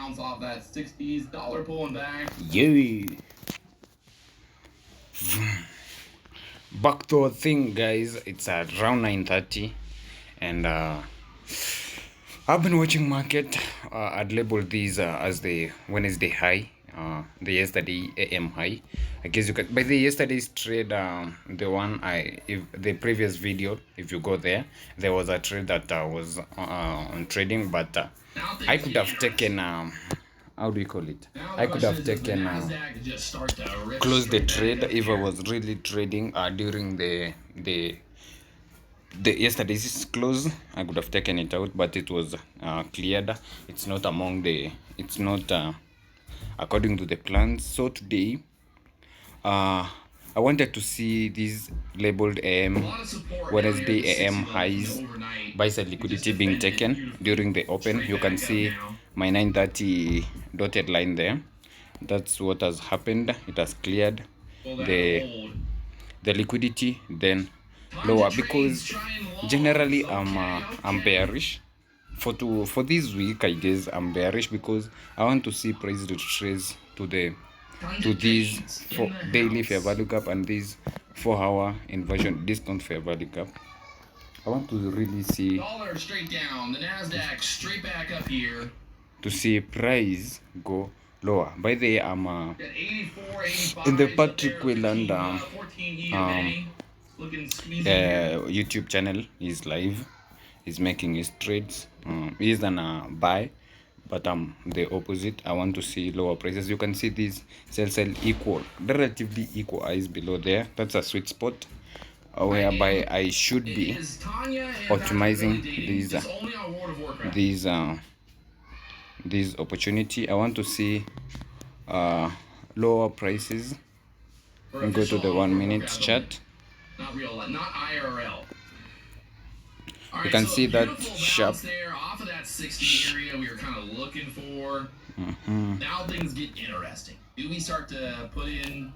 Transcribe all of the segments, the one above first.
bounce off that 60s, dollar pulling back. Yeah. Back to our thing, guys. It's around 9:30, and I've been watching market. I'd labeled these as the Wednesday high, the yesterday AM high. I guess you could. By the yesterday's trade, the one if the previous video, if you go there, there was a trade that was on trading, but I could have taken. How do you call it? I could have taken close the trade if I was really trading during the yesterday's close. I could have taken it out, but it was cleared. It's not among the. It's not according to the plans. So today, I wanted to see these labeled AM Wednesday AM highs buy side liquidity being taken during the open. You can see my 9:30 dotted line there. That's what has happened. It has cleared the liquidity, then lower, because generally I'm bearish for this week. I guess I'm bearish because I want to see price retrace to these daily fair value gap and these 4-hour inversion discount fair value gap. I want to really see dollar straight down, the Nasdaq straight back up here, to see price go lower. By the way, I'm in the Patrick Wayland YouTube channel. He's live. He's making his trades. He's an buy, but I'm the opposite. I want to see lower prices. You can see these sell equal, relatively equal highs below there. That's a sweet spot whereby I should be optimizing these opportunity. I want to see lower prices and go to the 1 minute chart. Not real, not IRL. You can see that sharp there off of that 60 area we were kind of looking for. Now things get interesting. Do we start to put in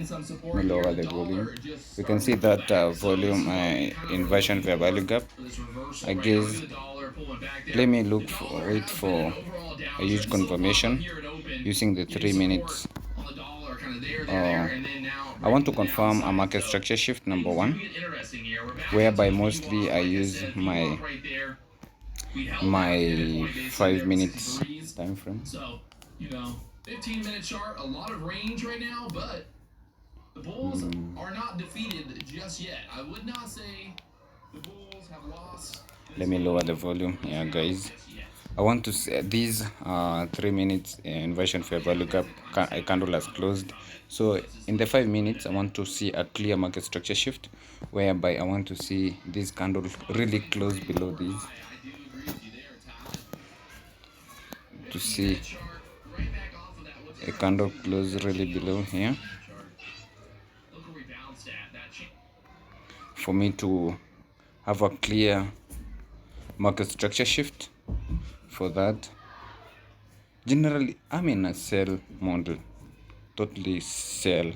some support? Lower the volume. We can see that volume inversion fair value gap. I guess let me wait for a huge confirmation using the 3 minutes. I want to confirm a market structure shift number 1, whereby mostly I use my 5 minutes time frame. So, 15-minute chart, a lot of range right now, but the bulls are not defeated just yet. I would not say the bulls have lost. Let me lower the volume here, guys. I want to see these 3 minutes inversion fair value gap candle has closed. So in the 5 minutes, I want to see a clear market structure shift, whereby I want to see this candle really close below these, to see a candle close really below here, for me to have a clear market structure shift. For that, generally I'm in a sell model, totally sell.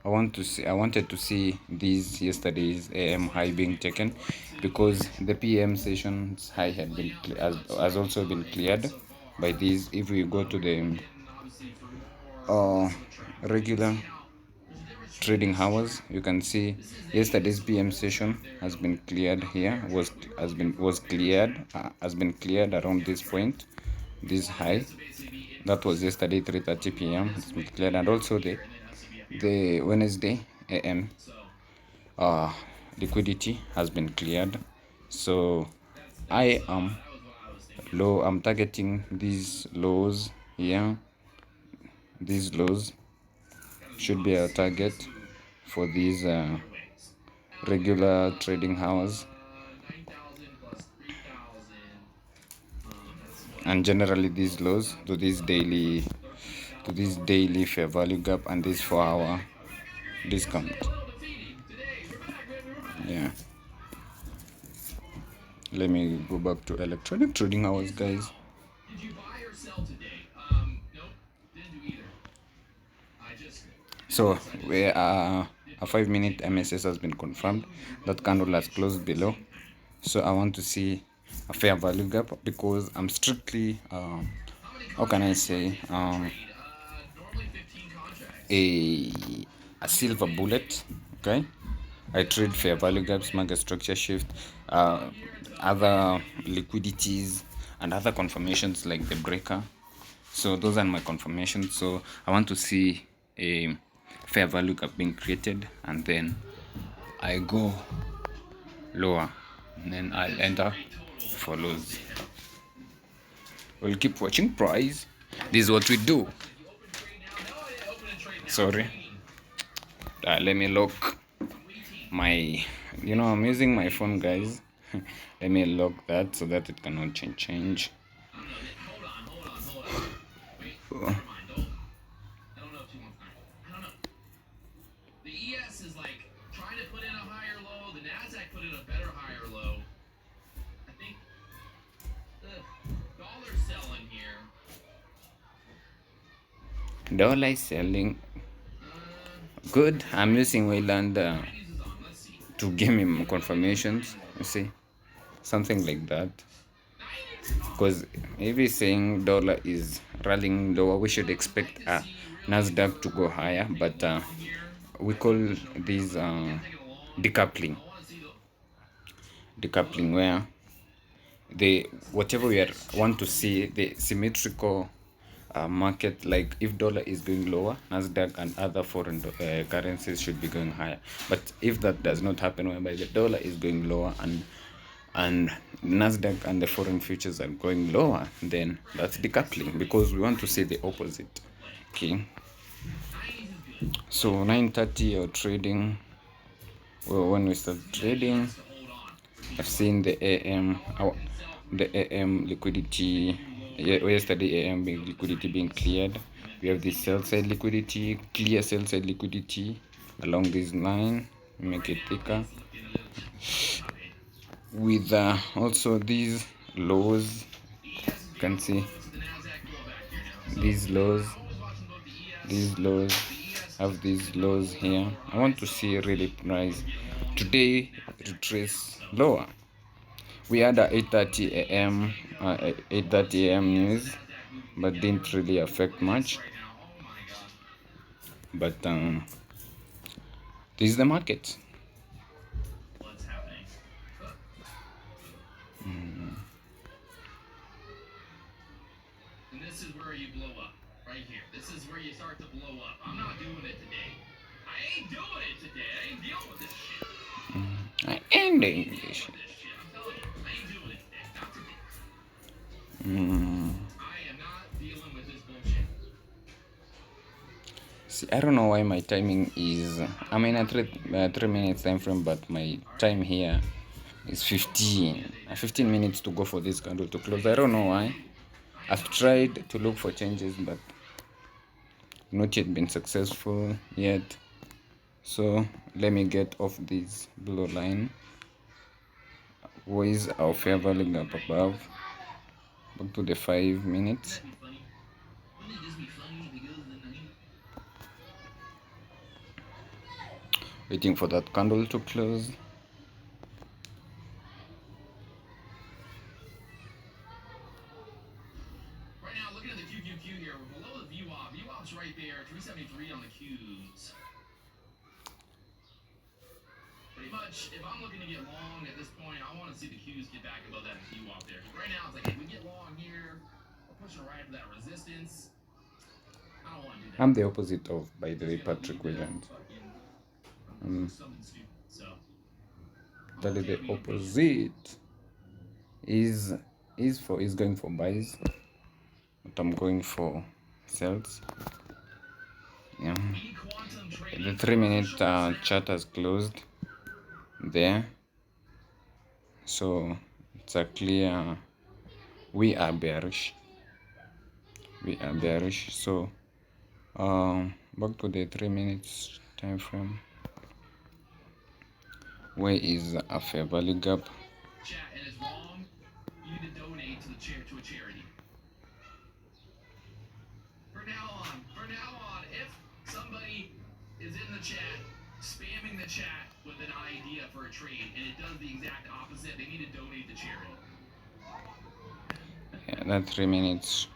I wanted to see these yesterday's AM high being taken, because the PM session's high had been has also been cleared by these. If we go to the regular trading hours, you can see yesterday's PM session has been cleared here, has been cleared around this point, this high. That was yesterday 3:30 p.m. It's been cleared, and also the Wednesday AM liquidity has been cleared. So I am low. I'm targeting these lows here. These lows should be a target for these regular trading hours, and generally these lows to this daily fair value gap and this 4-hour discount. Yeah, let me go back to electronic trading hours, guys. Did you buy or sell today? Nope, didn't do either. So where a 5 minute MSS has been confirmed, that candle has closed below. So I want to see a fair value gap because I'm strictly how can I say Normally 15 contracts. a silver bullet. Okay, I trade fair value gaps, market structure shift, other liquidities, and other confirmations like the breaker. So those are my confirmations. So I want to see a fair value gap being created, and then I go lower, and then I'll enter follows. We'll keep watching price. This is what we do. Sorry. Let me lock my, I'm using my phone, guys. Let me lock that so that it cannot change. Hold on. Wait, never mind. I don't know if she wants that. I don't know. The ES is like trying to put in a higher low. The NASDAQ put in a better higher low. I think dollar selling here. Dollar is selling. Good. I'm using Wayland to give me confirmations. You see, something like that. Because if he's saying dollar is rallying lower, we should expect Nasdaq to go higher. But we call this decoupling. Decoupling, where whatever we want to see, the symmetrical market, like if dollar is going lower, Nasdaq and other foreign currencies should be going higher. But if that does not happen, whereby the dollar is going lower and Nasdaq and the foreign futures are going lower, then that's decoupling, because we want to see the opposite. Okay, so 9:30 or trading. Well, when we start trading, I've seen the AM liquidity. Yesterday AM liquidity being cleared. We have the sell side liquidity, clear sell side liquidity along this line. Make it thicker with also these lows. You can see these lows have these lows here. I want to see really price today retrace lower. We had a 8:30 a.m. 8:30 a.m. news, but didn't really affect much. But this is the market. And this is where you blow up, right here. This is where you start to blow up. I'm not doing it today. I ain't doing it today. I ain't dealing with this shit. I am doing this shit. I'm telling you, I ain't doing it today. Not today. I am not dealing with this bullshit. See, I don't know why my timing is. I'm in a 3 minutes time frame, but my time here is 15. 15 minutes to go for this candle to close. I don't know why. I've tried to look for changes, but not yet been successful yet. So let me get off this blue line. Where is our fair value gap above? Back to the 5 minutes. Waiting for that candle to close. Right now, looking at the QQQ here, we're below the VWAP. VWAP's right there, 373 on the Qs. Pretty much, if I'm looking to get long at this point, I want to see the Qs get back above that VWAP there. Right now, it's like, if we get long here, we're pushing right for that resistance. I don't want to do that. I'm the opposite of, by the way, Patrick Williams. That is the opposite. Is going for buys, but I'm going for sells. Yeah. The 3 minute chart has closed there, so it's a clear we are bearish. So back to the 3 minutes time frame. Where is a fair value gap? Chat, and it's wrong. You need to donate to a charity. From now on, if somebody is in the chat spamming the chat with an idea for a trade and it does the exact opposite, they need to donate to charity. Another 3 minutes.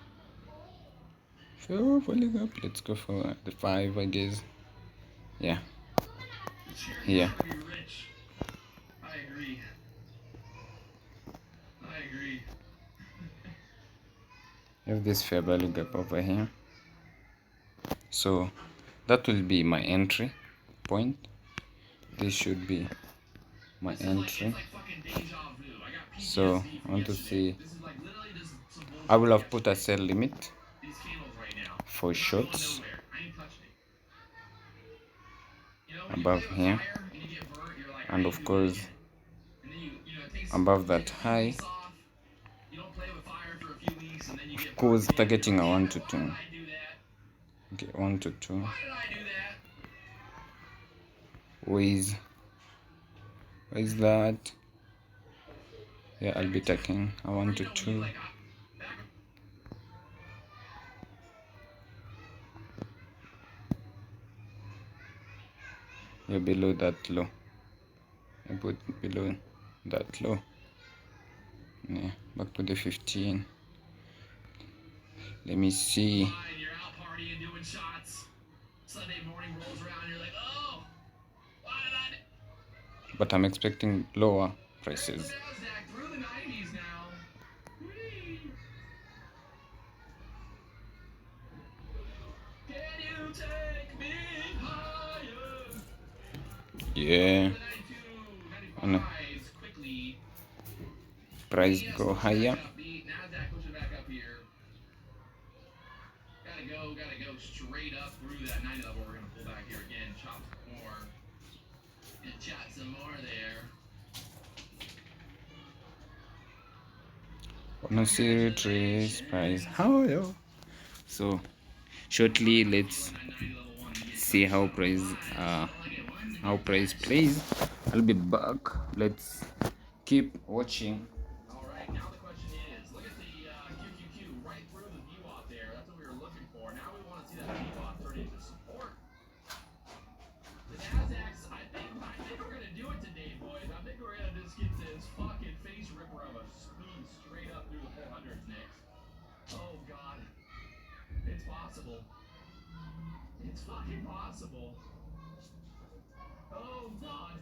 So falling up. Let's go for the 5, I guess. Yeah. Here. I agree. I agree. Have this fair value gap over here. So that will be my entry point. This should be my entry. So I want to see. I will have put a sell limit for shorts above here, and of course above that high. Of course, targeting a 1 to 2. Okay, 1 to 2. Where is that? Yeah, I'll be taking a 1 to 2. You're below that low. I put below that low. Yeah, back to the 15. Let me see. You're out partying, doing shots. Sunday morning rolls around, you're like, oh, why did I? But I'm expecting lower prices. NASDAQ through the 90s now. Whee! Can you take me higher? Yeah. 92, And 95s quickly. price go higher. NASDAQ pushing back up here. Gotta go straight up through that 90 level. We're gonna pull back here again, chop some more. And chat some more there. Wanna see retrace price? How are you? So shortly, let's see how price plays. I'll be back. Let's keep watching. All right, now the question is, look at the QQQ right through the VWAP there. That's what we were looking for. Now we want to see that VWAP turn into support. The NASDAQ's, I think we're gonna do it today, boys. I think we're gonna just get this fucking face ripper of a spoon straight up through the 400s next. Oh God, it's possible. It's fucking possible. Oh God,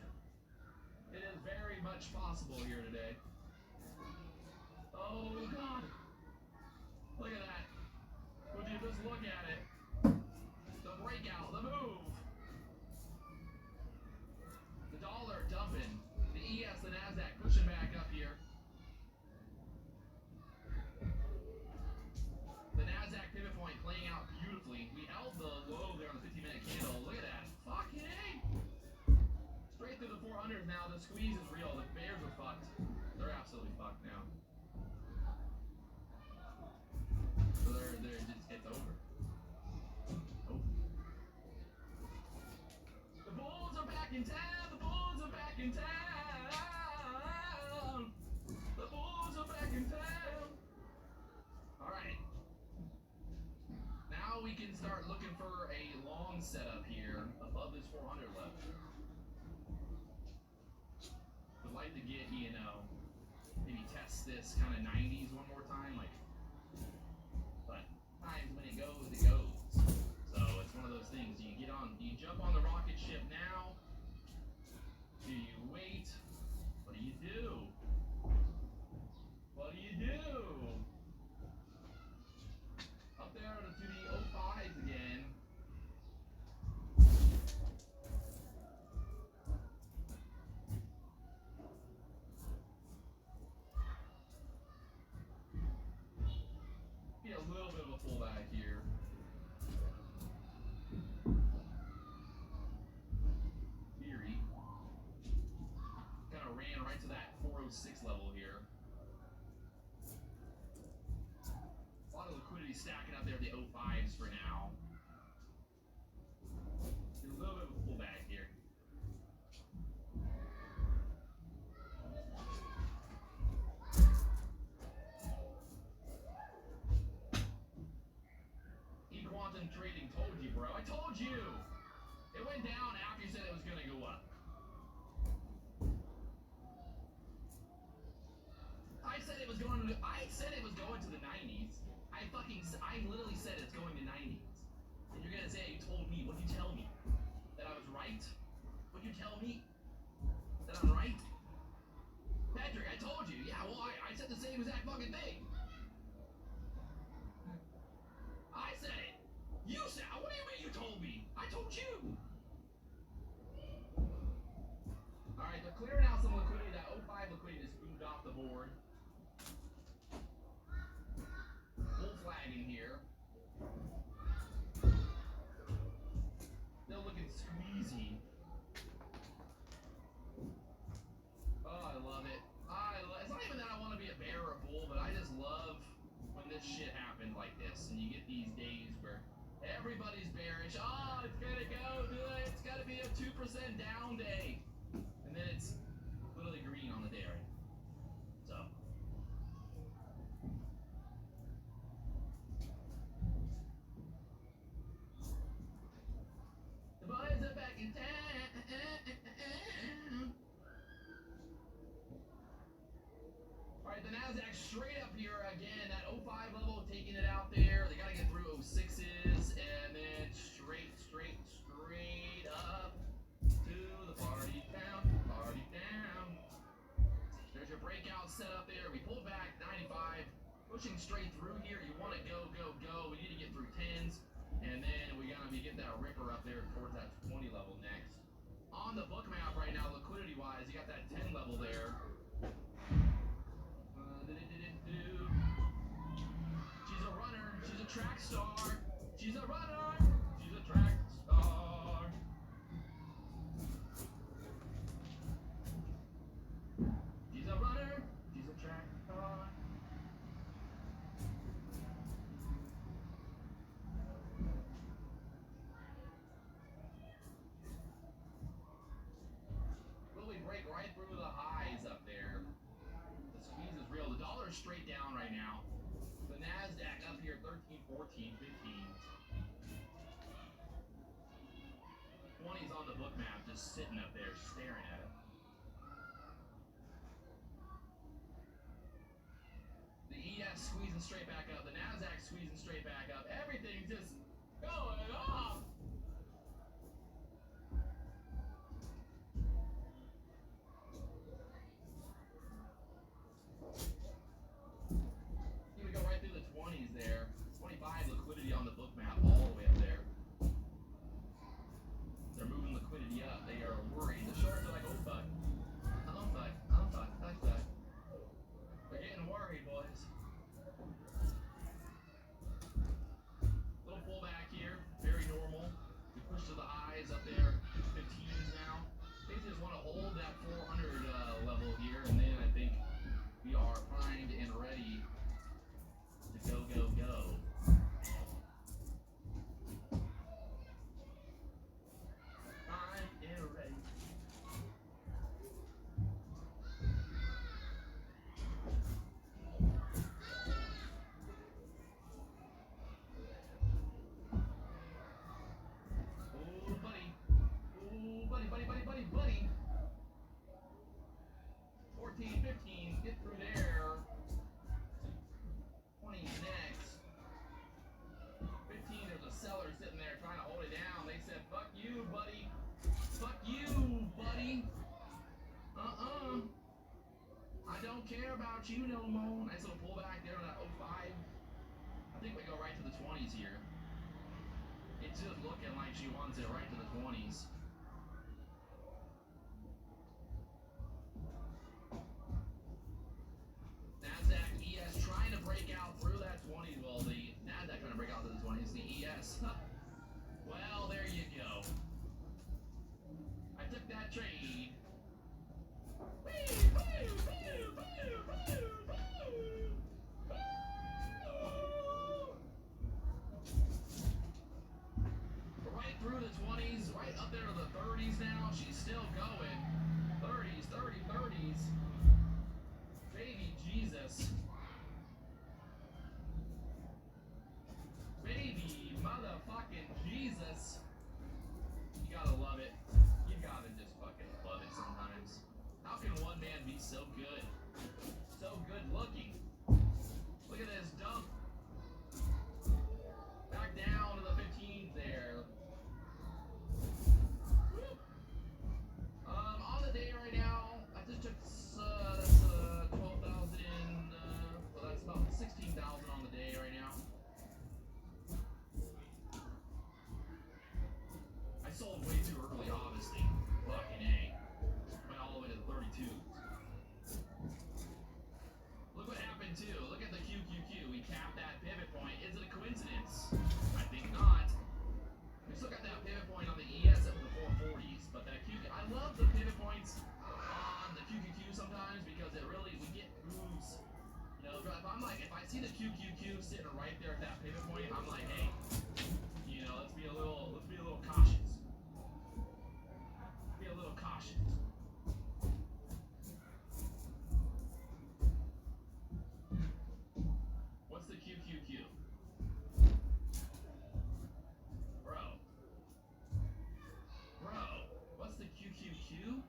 it is very much possible here today. Oh God, look at that. Would you just look at it? The breakout, the move. The dollar dumping. The ES, the NASDAQ pushing back up here. The NASDAQ pivot point playing out beautifully. We held the low there on the 15-minute candle. Look at that. Fucking A. Straight through the 400s now. The squeeze is real. The bears are fucked. They're absolutely fucked now. So it's over. Oh. The Bulls are back in town. The Bulls are back in town. The Bulls are back in town. All right. Now we can start looking for a long setup here above this 400 level. Would like to get, maybe test this kind of 90s one more time, but times when it goes, it goes. So it's one of those things. Do you jump on the rocket ship now? Do you wait? What do you do? What do you do? Up there to the 05s again. Get a little bit of a pullback here. Theory. Kind of ran right to that 406 level here. A lot of liquidity stacking up there at the 05s for now. Get a little bit of a pullback here. Quantum trading told you, bro. I told you. It went down after you said it was going to go up. I said it was going to the 90s. to say you told me. What'd you tell me? That I was right? What'd you tell me? That I'm right? Patrick, I told you. Yeah, well, I said the same exact fucking thing. I said it. You said. What do you mean you told me? I told you. All right, they're clearing out some liquidity. That 05 liquidity just moved off the board. Full flagging here. Still looking squeezy. Oh, I love it. It's not even that I want to be a bear or a bull, but I just love when this shit happens like this, and you get these days where everybody's bearish. Oh, it's gonna go. It's gotta be a 2% down day, and then it's literally green on the day, right? So. The boys are back in town. Alright, the NASDAQ straight up here again. That 05 level, taking it out there. They gotta get through 06s and then straight up to the party down. There's your breakout set up there. We pulled back 95, pushing straight through here. You want to go. We need to get through 10s, and then we gotta be getting that ripper up there towards that 20 level next. On the book map right now, liquidity wise, you got that 10 level there. She's a runner. She's a track star. She's a runner. She's a track star. She's a runner. She's a track star. Will we break right through the highs up there? The squeeze is real. The dollar's straight down right now. The NASDAQ up here 13, 14, 15. 20's on the book map, just sitting up there staring at it. The ES squeezing straight back up. The NASDAQ squeezing straight back up. Everything's just going off. Here we go right through the 20s there. 25 liquidity on the book map all the way up there. They're moving liquidity up. They are worried. The shorts are like, oh fuck. They're getting worried, boys. Little pullback here. Very normal. We push to the highs up there. 15s now. They just want to hold that 400 level here, and then I think we are primed and ready to go. Primed and ready. Oh, buddy. 14, 15, get through there. 20 next. 15, there's a seller sitting there trying to hold it down. They said, fuck you, buddy. Fuck you, buddy. I don't care about you no more. Nice little pullback there on that 05. I think we go right to the 20s here. It's just looking like she wants it right to the 20s. NASDAQ ES trying to break out through that 20s. Well, the NASDAQ trying to break out through the 20s. The ES. Well, there you go. I took that trade. Right through the 20s, right up there to the 30s now. She's still going. 30s. Baby Jesus. Baby motherfucking Jesus. You gotta love it. You gotta just fucking love it sometimes. How can one man be so good? So good looking. Look at this dump. Back down to the 15th there. see the QQQ sitting right there at that pivot point, I'm like, hey, let's be a little cautious. Be a little cautious. What's the QQQ? Bro. What's the QQQ?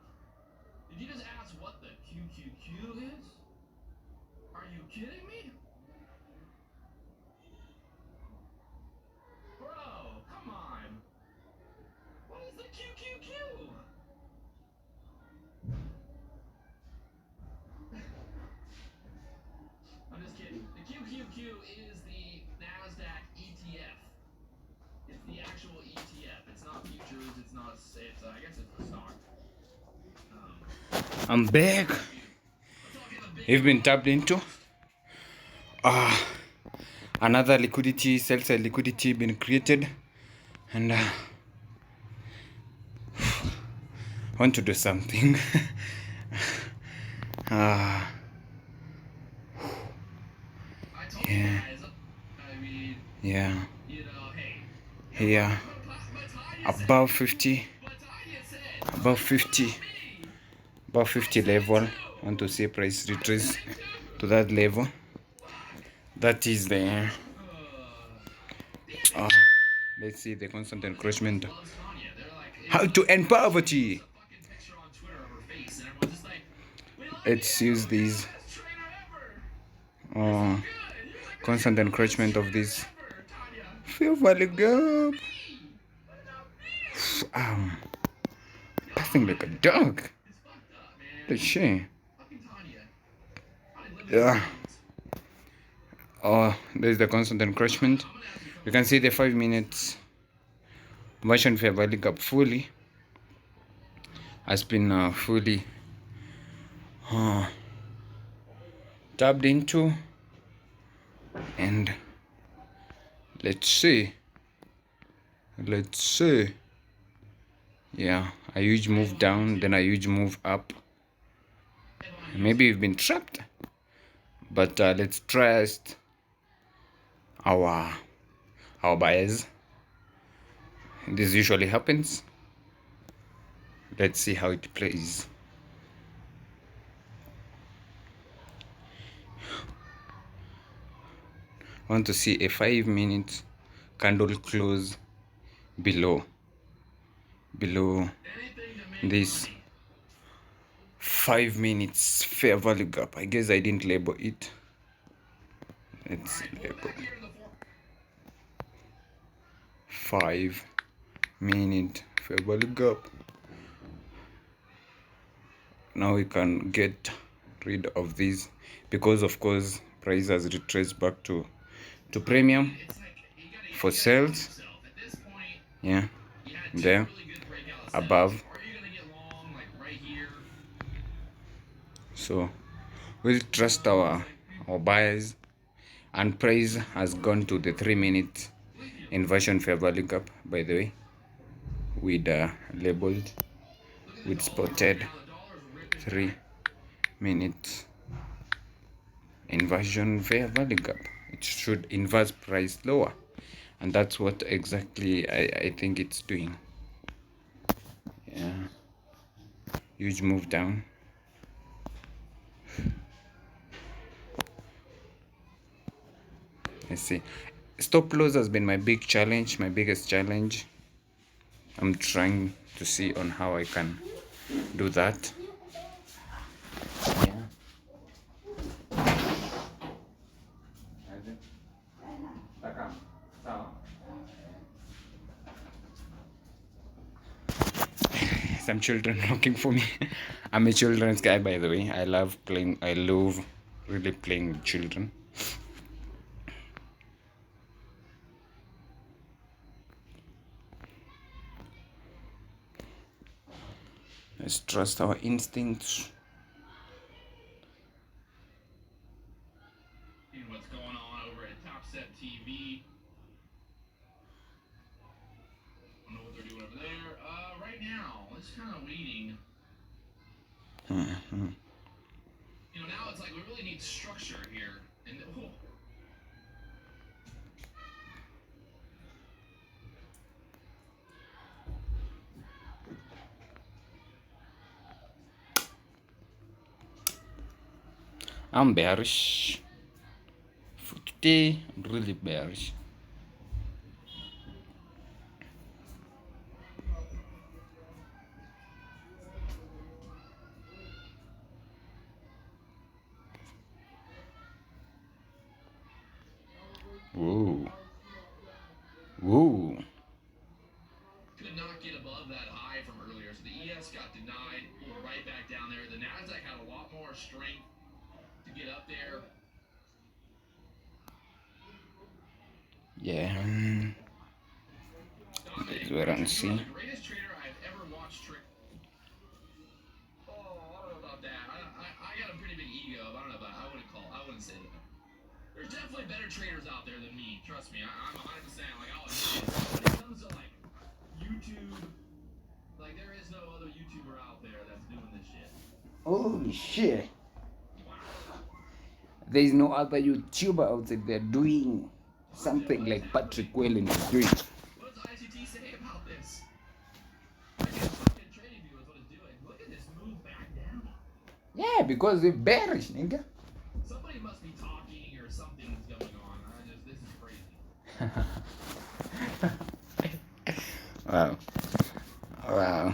Did you just ask what the QQQ is? Are you kidding me? Bro, come on. What is the QQQ? I'm just kidding. The QQQ is the NASDAQ ETF. It's the actual ETF. It's not futures. It's not. I guess it's the stock. I'm back. You've been tapped into. Another liquidity, sell side liquidity been created, and I want to do something. Yeah. Here, above 50 level. I want to see price retrace to that level. That is the let's see the constant encroachment. How to end poverty. Let's use these constant encroachment of this Fair Valley Gap. Passing like a dog. The shit. Yeah. There's the constant encroachment. You can see the 5 minutes version Fair Valley Gap fully has been fully tapped into, and let's see, yeah, a huge move down, then a huge move up. Maybe we've been trapped, but let's trust our buyers. This usually happens. Let's see how it plays. I want to see a 5 minute candle close below this 5 minutes Fair Value Gap. I guess I didn't label it. Let's label 5 minute Fair Value Gap. Now we can get rid of this, because of course price has retraced back to premium for sales. Yeah, there above. So we'll trust our buyers, and price has gone to the 3 minute inversion Fair Value Gap, by the way, with labeled with spotted 3 minute inversion Fair Value Gap. It should inverse price lower, and that's what exactly I think it's doing. Yeah, huge move down. Let's see. Stop loss has been my biggest challenge. I'm trying to see on how I can do that. Yeah. Some children looking for me. I'm a children's guy, by the way. I love really playing with children. Let's trust our instincts. What's going on over at Top Set TV? I don't know what they're doing over there. Right now, it's kind of waiting. Now it's like we really need structure here. And I'm bearish. For today, I'm really bearish. Whoa. Whoa. Could not get above that high from earlier, so the ES got denied, pulled right back down there. The Nasdaq had a lot more strength to get up there. Yeah. Let's wait and see. You are the greatest trader I've ever watched trade. Oh, I don't know about that. I got a pretty big ego. I don't know about. I wouldn't say that. There's definitely better traders out there than me. Trust me. I'm 100% like I'll admit it. When it comes to like YouTube, like there is no other YouTuber out there that's doing this shit. Holy shit. There is no other YouTuber out there doing something like Patrick Whelan is doing. What does ICT say about this? I guess fucking trading view is what it's doing. Look at this move back down. Yeah, because they're bearish, nigga. Somebody must be talking or something's going on. This is crazy. Wow. Wow.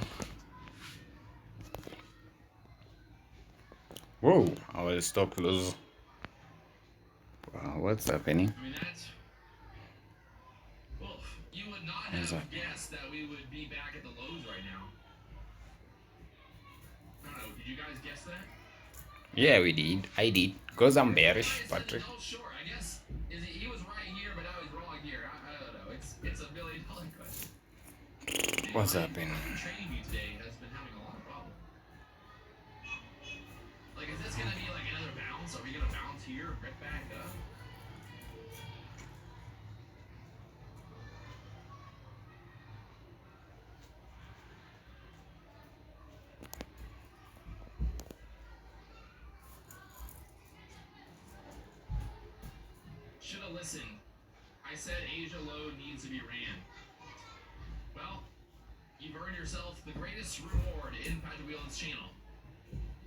Whoa, our stop loss. Wow, what's happening? I mean, well, you would not have guessed that we would be back at the lows right now. I don't know, did you guys guess that? Yeah, we did. I did. Because I'm bearish, Patrick. No, sure, I guess he was right here, but now he's wrong here. I don't know. It's $1 billion question. What's happening? Trading view today has been having a lot of problems. Like, is this gonna be like another bounce? Are we gonna bounce here, right back up? Should have listened. I said Asia low needs to be ran. Well, you've earned yourself the greatest reward in Patrick Whelan's channel.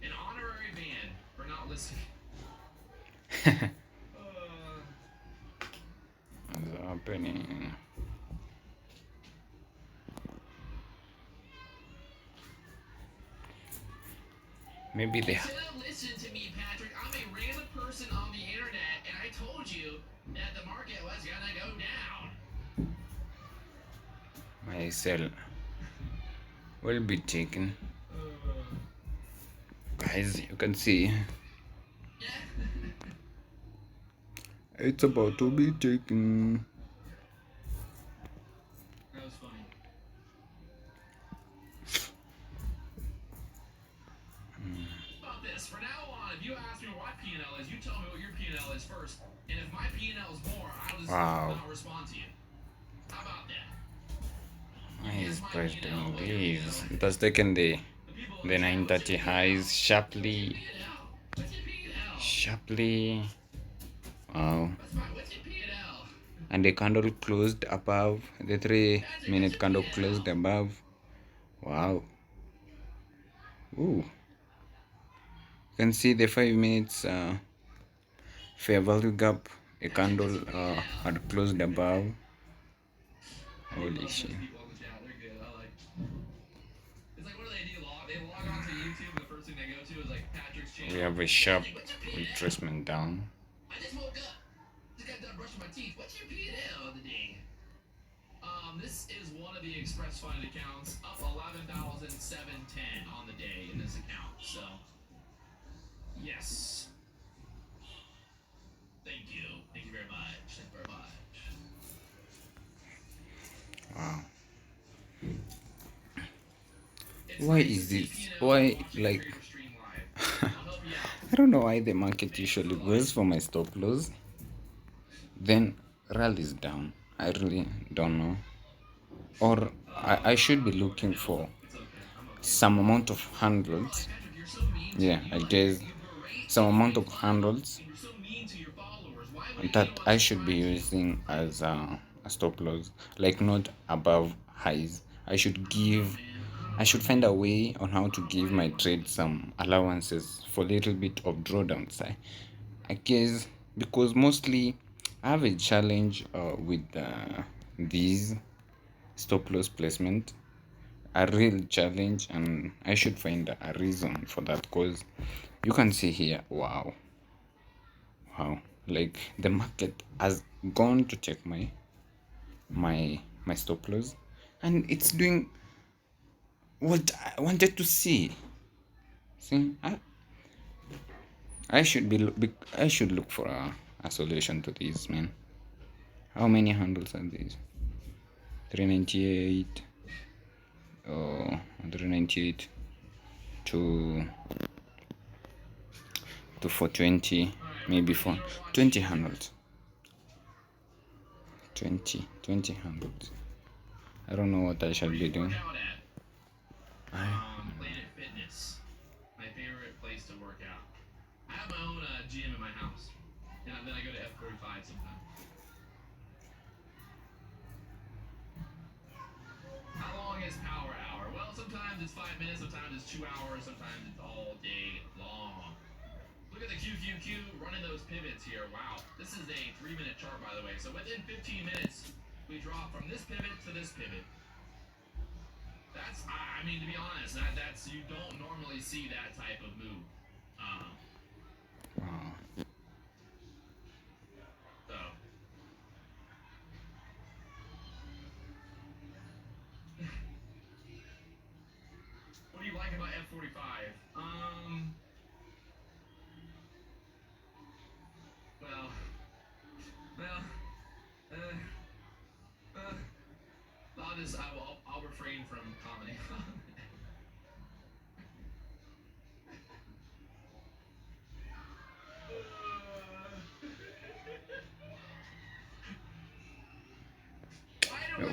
An honorary ban for not listening. What's happening? Maybe they Should have listened to me, Patrick. I'm a random person on the internet, and I told you that the market was gonna go down. my sell will be taken. Guys, you can see it's about to be taken. That was funny. About this, from now on, if you ask me what my P&L is, you tell me what your P&L is first. And if my P&L is more, I'll just not respond to you. How about that? Why is price doing this? It has taken the 930 highs sharply. Sharply. Wow. And the candle closed above. The 3-minute candle closed above. Wow. Ooh. You can see the 5 minutes fair value gap. A candle had closed above. Holy shit. We have a sharp retracement down. I just woke up. Just got done brushing my teeth. What's your P&L of the day? This is one of the express funded accounts, up 11,710 on the day in this account. So, yes. Thank you. Thank you very much. Thank you very much. Wow. Why is this? Why, like, I don't know why the market usually goes for my stop loss, then rallies down. I really don't know. Or I should be looking for some amount of handles. Yeah, I guess some amount of handles that I should be using as a stop loss, like not above highs. I should give I should find a way on how to give my trade some allowances for a little bit of drawdowns. I guess because mostly I have a challenge with these stop loss placement, a real challenge, and I should find a reason for that because you can see here, wow, like the market has gone to check my stop loss, and it's doing what I wanted to see. See, I should I should look for a solution to this, man. How many handles are these? 398. Oh, 398 to 420, maybe for 20 handles. 20 handles. I don't know what I shall be doing. Planet Fitness, my favorite place to work out. I have my own gym in my house, and then I go to F45 sometimes. How long is Power Hour? Well, sometimes it's 5 minutes, sometimes it's 2 hours, sometimes it's all day long. Look at the QQQ running those pivots here. Wow, this is a 3-minute chart, by the way. So within 15 minutes, we drop from this pivot to this pivot. That's, I mean, to be honest, that's you don't normally see that type of move. Wow. So. What do you like about F45? Well, I'll refrain from commenting.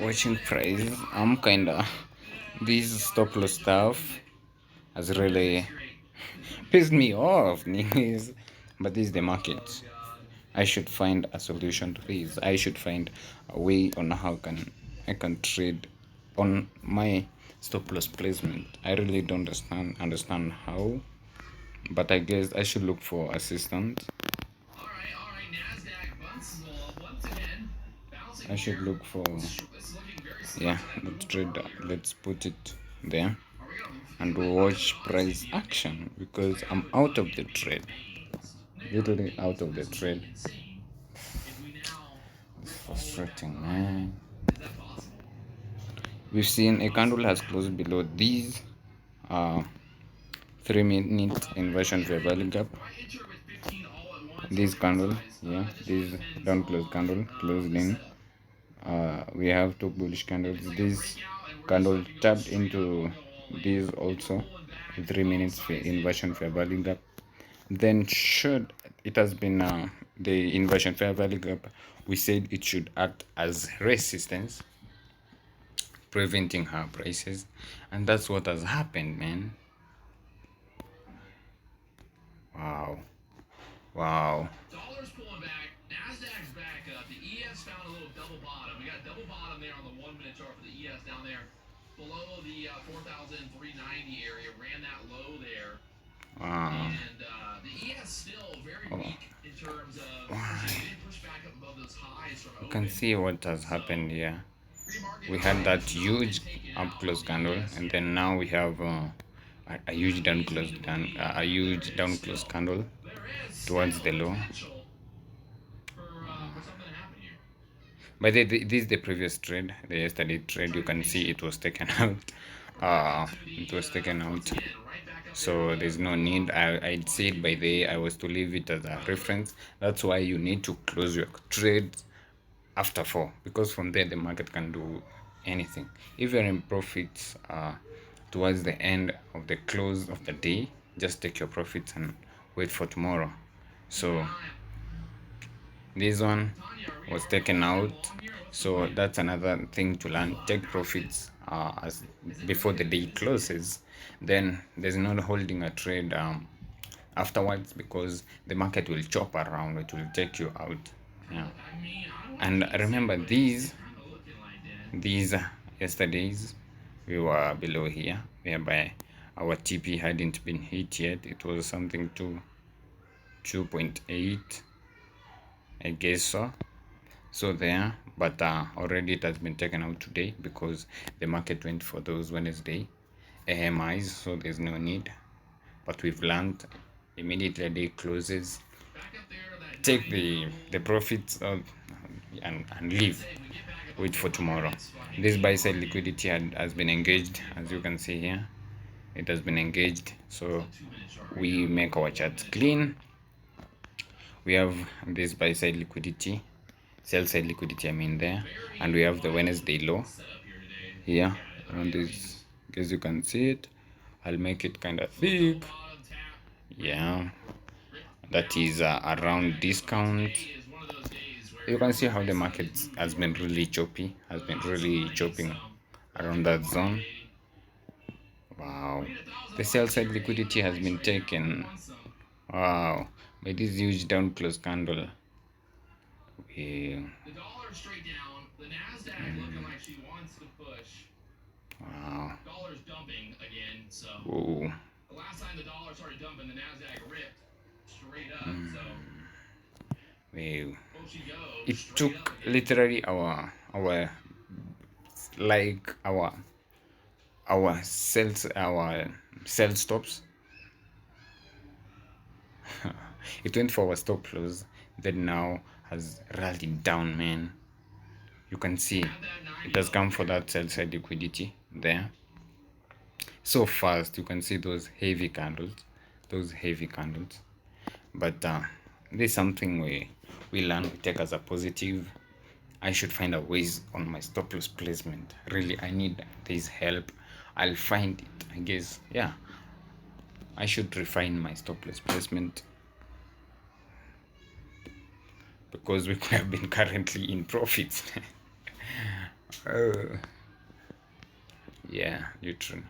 Watching price, I'm kinda this stop loss stuff has really pissed me off, niggas. But this is the market. I should find a solution to this. I should find a way on how I can trade on my stop loss placement. I really don't understand how, but I guess I should look for assistance. All right. Nasdaq once again. I should look for, yeah, let's trade that. Let's put it there and watch price action because I'm out of the trade, literally out of the trade. It's frustrating, man. We've seen a candle has closed below these 3-minute inversion fair value gap. This candle, yeah, this down close candle closed in. We have two bullish candles. This candle tapped into this also 3 minutes inversion fair value gap. Then should it has been the inversion fair value gap, we said it should act as resistance, preventing higher prices, and that's what has happened, man. Wow. Dollar's pulling back. Nasdaq's back up. The ES found a little double bottom. We got double bottom there on the 1-minute chart for the ES down there below the 4,390 area. Ran that low there. Wow. And the ES still very weak in terms of push back up above those highs from open. You can see what has happened here. We had that huge up close candle, and then now we have a huge down close candle towards the low. But this is the previous trade, the yesterday trade. You can see it was taken out. So there's no need. I'd say it by the I was to leave it as a reference. That's why you need to close your trades after 4, because from there the market can do anything. If you're in profits towards the end of the close of the day, just take your profits and wait for tomorrow. So this one was taken out, so that's another thing to learn. Take profits as before the day closes, then there's no holding a trade afterwards, because the market will chop around, it will take you out. Yeah. And remember these yesterday's we were below here, whereby our TP hadn't been hit yet. It was something to 2.8, I guess so there, but already it has been taken out today because the market went for those Wednesday AMIs, so there's no need. But we've learned immediately the day closes, take the profits and leave, wait for tomorrow. This buy side liquidity has been engaged, as you can see here. It has been engaged, so we make our charts clean. We have this buy side liquidity, sell side liquidity, I mean, there, and we have the Wednesday low here around this. Guess you can see it. I'll make it kind of thick. Yeah, that is around discount. You can see how the market has been really choppy, has been really chopping around that zone. Wow, the sell side liquidity has been taken. Wow, by this huge down close candle. Yeah. The dollar straight down. The Nasdaq looking like she wants to push. Wow. Dollar's dumping again. So Whoa. the last time the dollar started dumping, the Nasdaq ripped straight up. So Wow. she goes. It took literally our like our sell stops. It went for our stop loss, then now has rallied down, man. You can see it has come for that sell side liquidity there so fast. You can see those heavy candles, but there's something we learn, we take as a positive. I should find a ways on my stop loss placement. Really, I need this help. I'll find it, I guess. Yeah, I should refine my stop loss placement, because we could have been currently in profits. Oh, yeah, literally.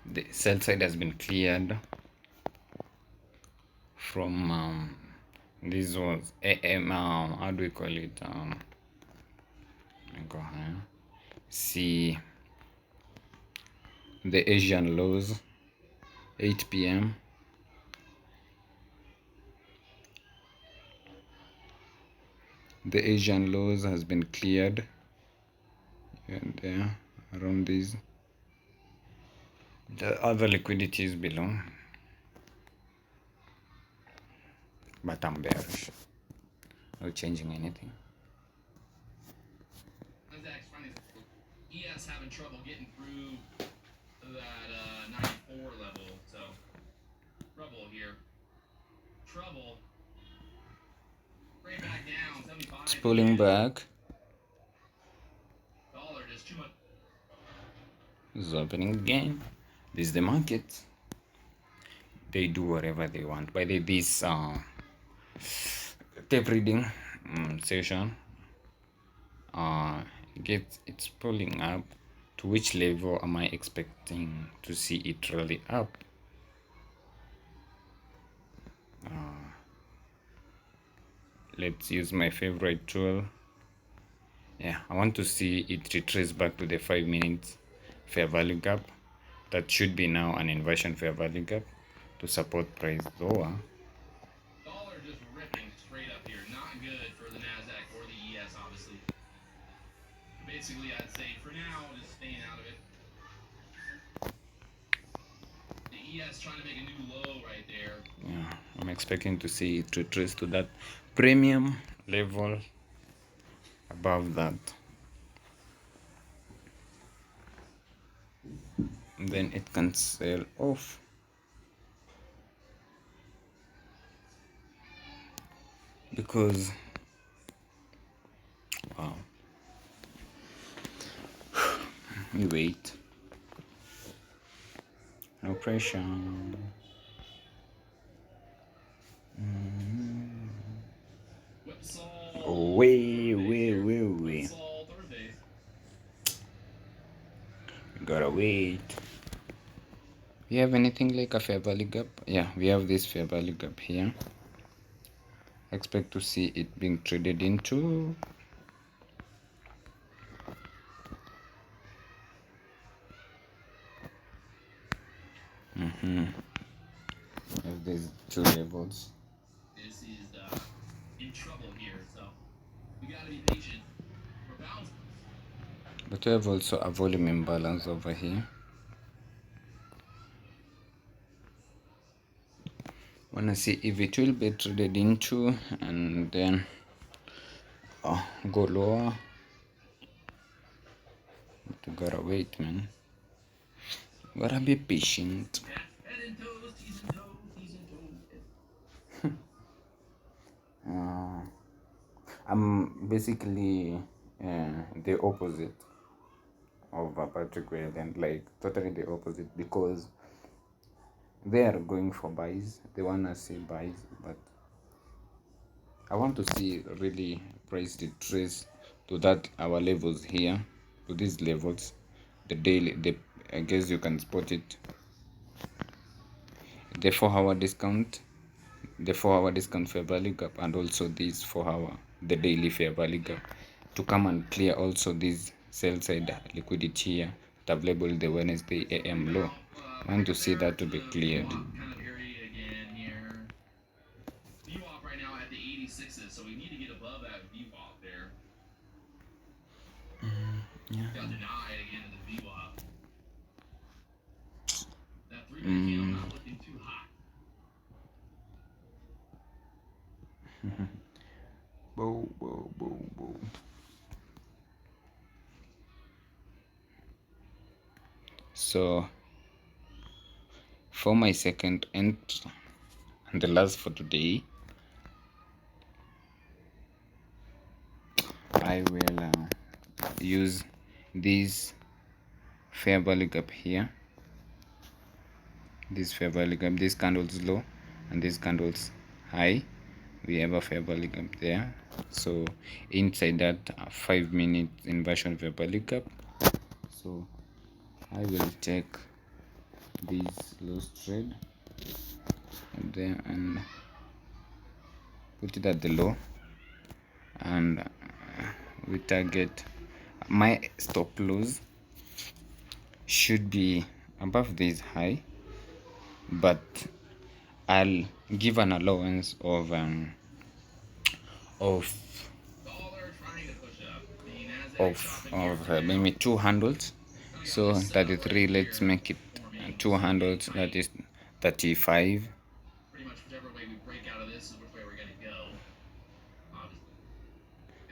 The sell side has been cleared from this was how do we call it, go ahead. See the Asian lows, 8 p.m. The Asian lows has been cleared, and there around these, the other liquidities below, but I'm bearish, not changing anything. ES having trouble getting through that 94 level, so trouble here. Trouble. Right back down, 75. It's pulling back. Dollar just too much. This is opening again. This is the market. They do whatever they want. By this tape reading session, it's pulling up. To which level am I expecting to see it rally up? Let's use my favorite tool. Yeah, I want to see it retrace back to the 5 minutes fair value gap. That should be now an inversion fair value gap to support price lower. Dollar just ripping straight up here. Not good for the Nasdaq or the ES, obviously. Basically, I'd say for now, just staying out of it. The ES trying to make a new low right there. Yeah, I'm expecting to see it retrace to that premium level above that. And then it can sell off. Because wow, we wait, no pressure. Way. We gotta wait. We have anything like a fair value gap? Yeah, we have this fair value gap here. Expect to see it being traded into have these two levels. This is in trouble here, so we gotta be patient. We're bouncing. But we have also a volume imbalance over here. Wanna see if it will be traded into and then go lower. But you gotta wait, man. Gotta be patient. Head and toes, T's and toes, T's and toes. I'm basically the opposite of Patrick Wayland, like totally the opposite, because they are going for buys. They wanna see buys, but I want to see really price retrace to that our levels here, to these levels. The daily, I guess you can spot it. The 4-hour discount, the 4-hour discount fair value gap, and also this 4-hour, the daily fair value gap, to come and clear also this sell side liquidity here that I've labeled the Wednesday AM low. I want to see that to be cleared. Kind of area again here. VWAP right now at the 86s, so we need to get above that VWAP there. Yeah. Got denied again in the VWAP. That 3-minute candle not looking too hot. Boom, boom, boom, boom. So for my second and the last for today, I will use this fair value gap here, this fair value gap, this candles low and this candles high. We have a fair value gap there, so inside that 5-minute inversion fair value gap. So I will take this loose trade there and put it at the low, and we target my stop loss should be above this high, but I'll give an allowance of Dollar trying to push up. The NASDAQ dropping here. maybe 2 handles. So 33, let's make it 2 handles, that is 35. Pretty much whichever way we break out of this is which way we're gonna go. Obviously.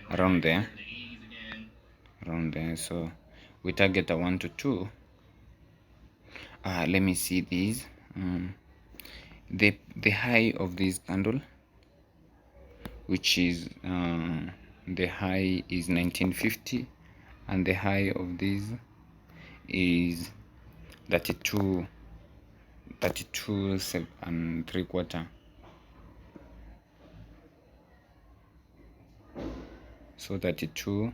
And Around right there. here in the 80s again. Around there, so we target a 1 to 2. Let me see these. The high of this candle, which is the high is 1950, and the high of this is 32 and 3/4. So 32,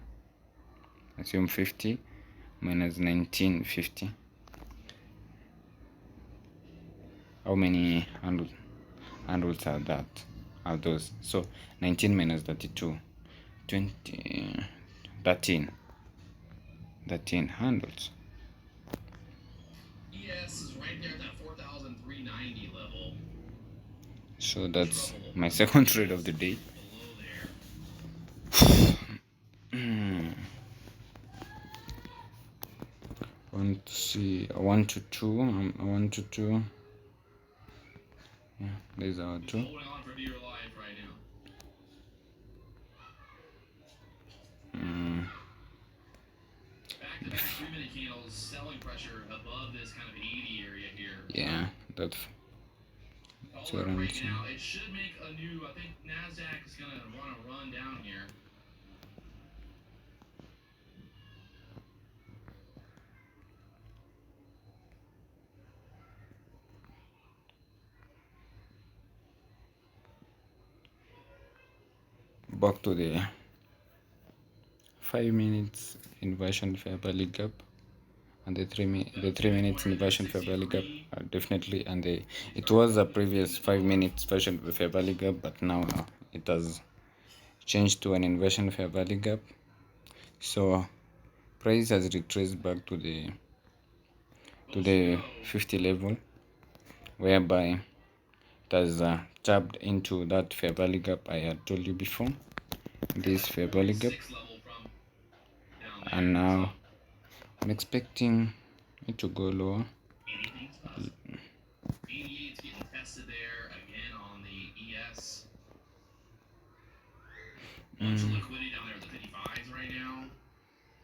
assume 50 minus 1950. How many handles are that? Are those? So 19 minus 32, 20, 13 handles. ES is right there at that 4,390 level. So that's my second trade of the day. Below there. Want to see 1 to 2. 1 to 2. Yeah, there's our 2. Holding on for dear life right now. Back to back 3-minute candles, selling pressure above this kind of 80 area here. Yeah, that's Dollar what I'm right saying. now, it should make a new, I think NASDAQ is gonna want to run down here. Back to the 5 minutes inversion fair value gap, and the 3 minutes inversion fair value gap, definitely. And it was a previous 5 minutes version of fair value gap, but now it has changed to an inversion fair value gap. So price has retraced back to the 50 level, whereby it has tapped into that fair value gap I had told you before, this fair value gap. And now I'm expecting it to go lower. Anything's possible. 88's getting tested there again on the ES. Bunch of liquidity down there at the 55s right now.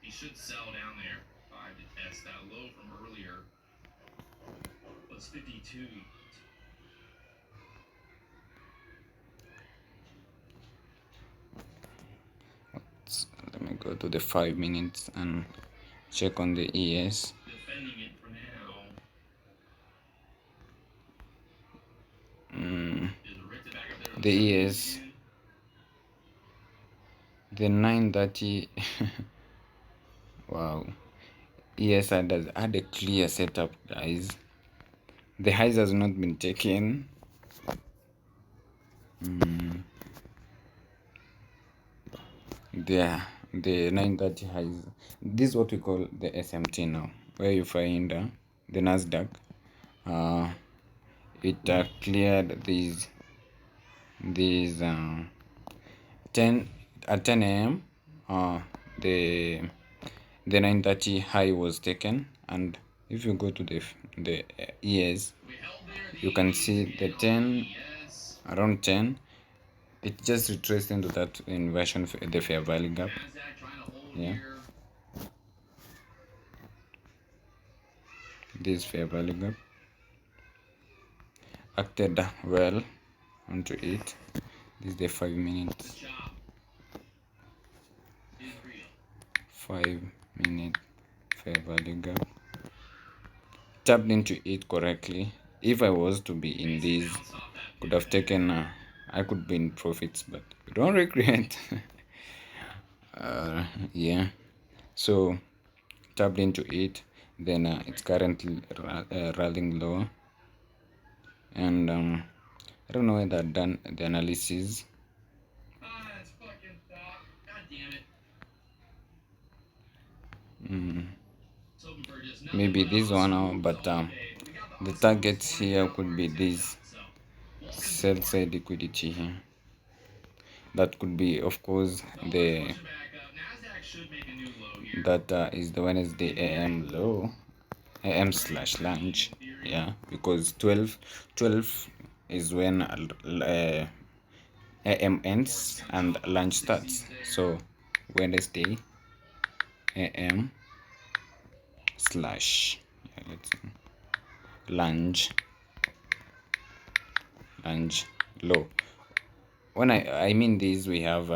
He should sell down there. 5 to test that low from earlier. Was 52. Let me go to the 5 minutes and check on the ES. Defending it for now. The ES, the 930. Wow, ES had a clear setup, guys. The highs has not been taken. The 930 highs. This is what we call the SMT now, where you find the Nasdaq. It cleared these 10 at 10 a.m. The 930 high was taken, and if you go to the ES, you can see the 10 around 10. It just retraced into that inversion, the fair value gap. Yeah, this fair value gap acted well onto it. This is the 5 minutes. 5-minute fair value gap. Tapped into it correctly. If I was to be in this, could have taken I could be in profits, but don't regret. Yeah, so tapped into it, then it's currently rallying lower, and I don't know whether I've done the analysis. Maybe this one, but the targets here could be this sell side liquidity here. That could be, of course, the that is the Wednesday AM low, AM slash lunch. Yeah, because 12 is when AM ends and lunch starts. So Wednesday AM slash, let's see, lunch low. When I mean this, we have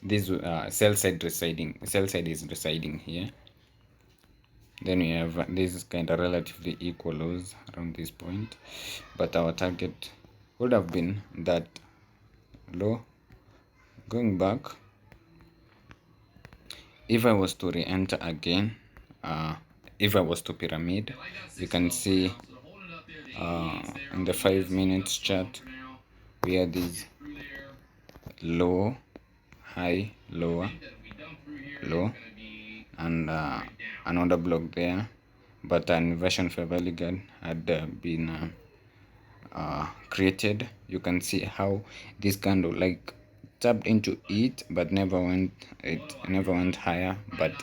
this sell side is residing here. Then we have this is kind of relatively equal lows around this point, but our target would have been that low. Going back, if I was to re-enter again, if I was to pyramid, you can see in the 5 minutes chart we have this low, high, lower, low, and another block there, but an inversion fair value gap had been created. You can see how this candle like tapped into it, but never went higher, but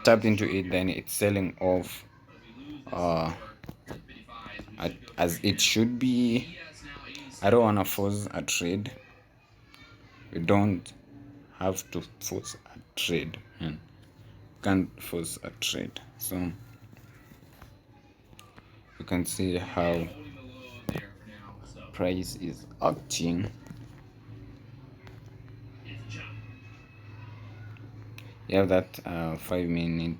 tapped into it, then it's selling off as it should be. I don't want to force a trade. You don't have to force a trade, man. Can't force a trade. So you can see how price is acting. You have that 5 minute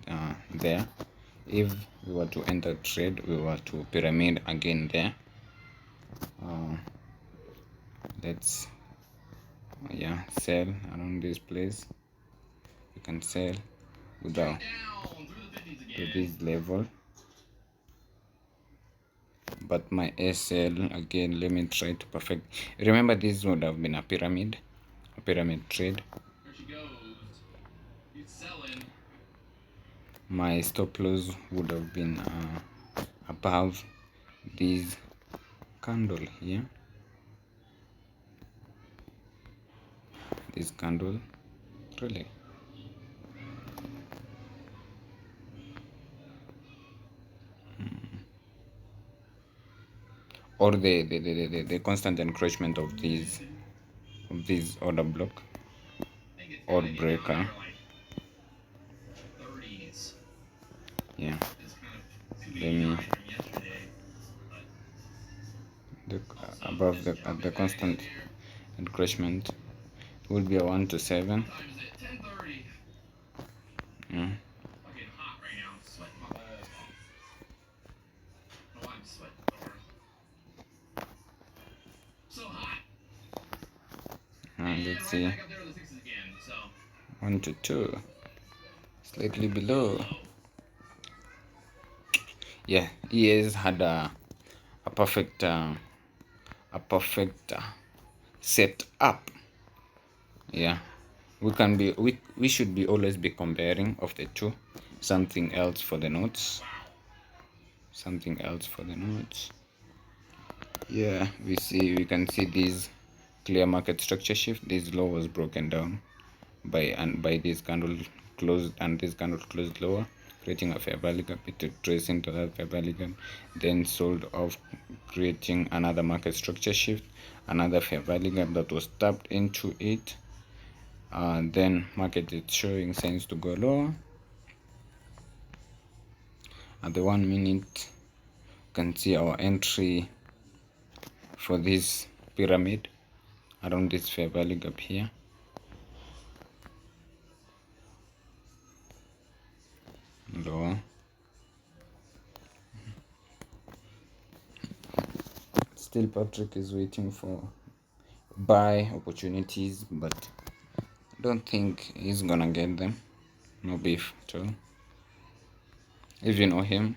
there. If we were to enter trade, we were to pyramid again there. Let's sell around this place. You can sell without to this level, but my SL again, let me try to perfect. Remember, this would have been a pyramid trade. There she goes. He's selling. My stop loss would have been above this candle here, this candle, really. Or the constant encroachment of this order block or breaker. Yeah, let me above the constant encroachment would be a 1 to 7. Yeah. Let's see, 1 to 2, slightly below. Yeah, he has had a perfect set up. Yeah, we should be always be comparing of the two. Something else for the notes. Yeah, we can see this clear market structure shift. This low was broken down by this candle closed, and this candle closed lower, creating a fair value gap. It traced into that fair value gap, then sold off, creating another market structure shift, another fair value gap that was tapped into it. Then market is showing signs to go lower. At the 1 minute, you can see our entry for this pyramid around this fair value gap here. Lower. Still Patrick is waiting for buy opportunities, but I don't think he's gonna get them. No beef at all. If you know him,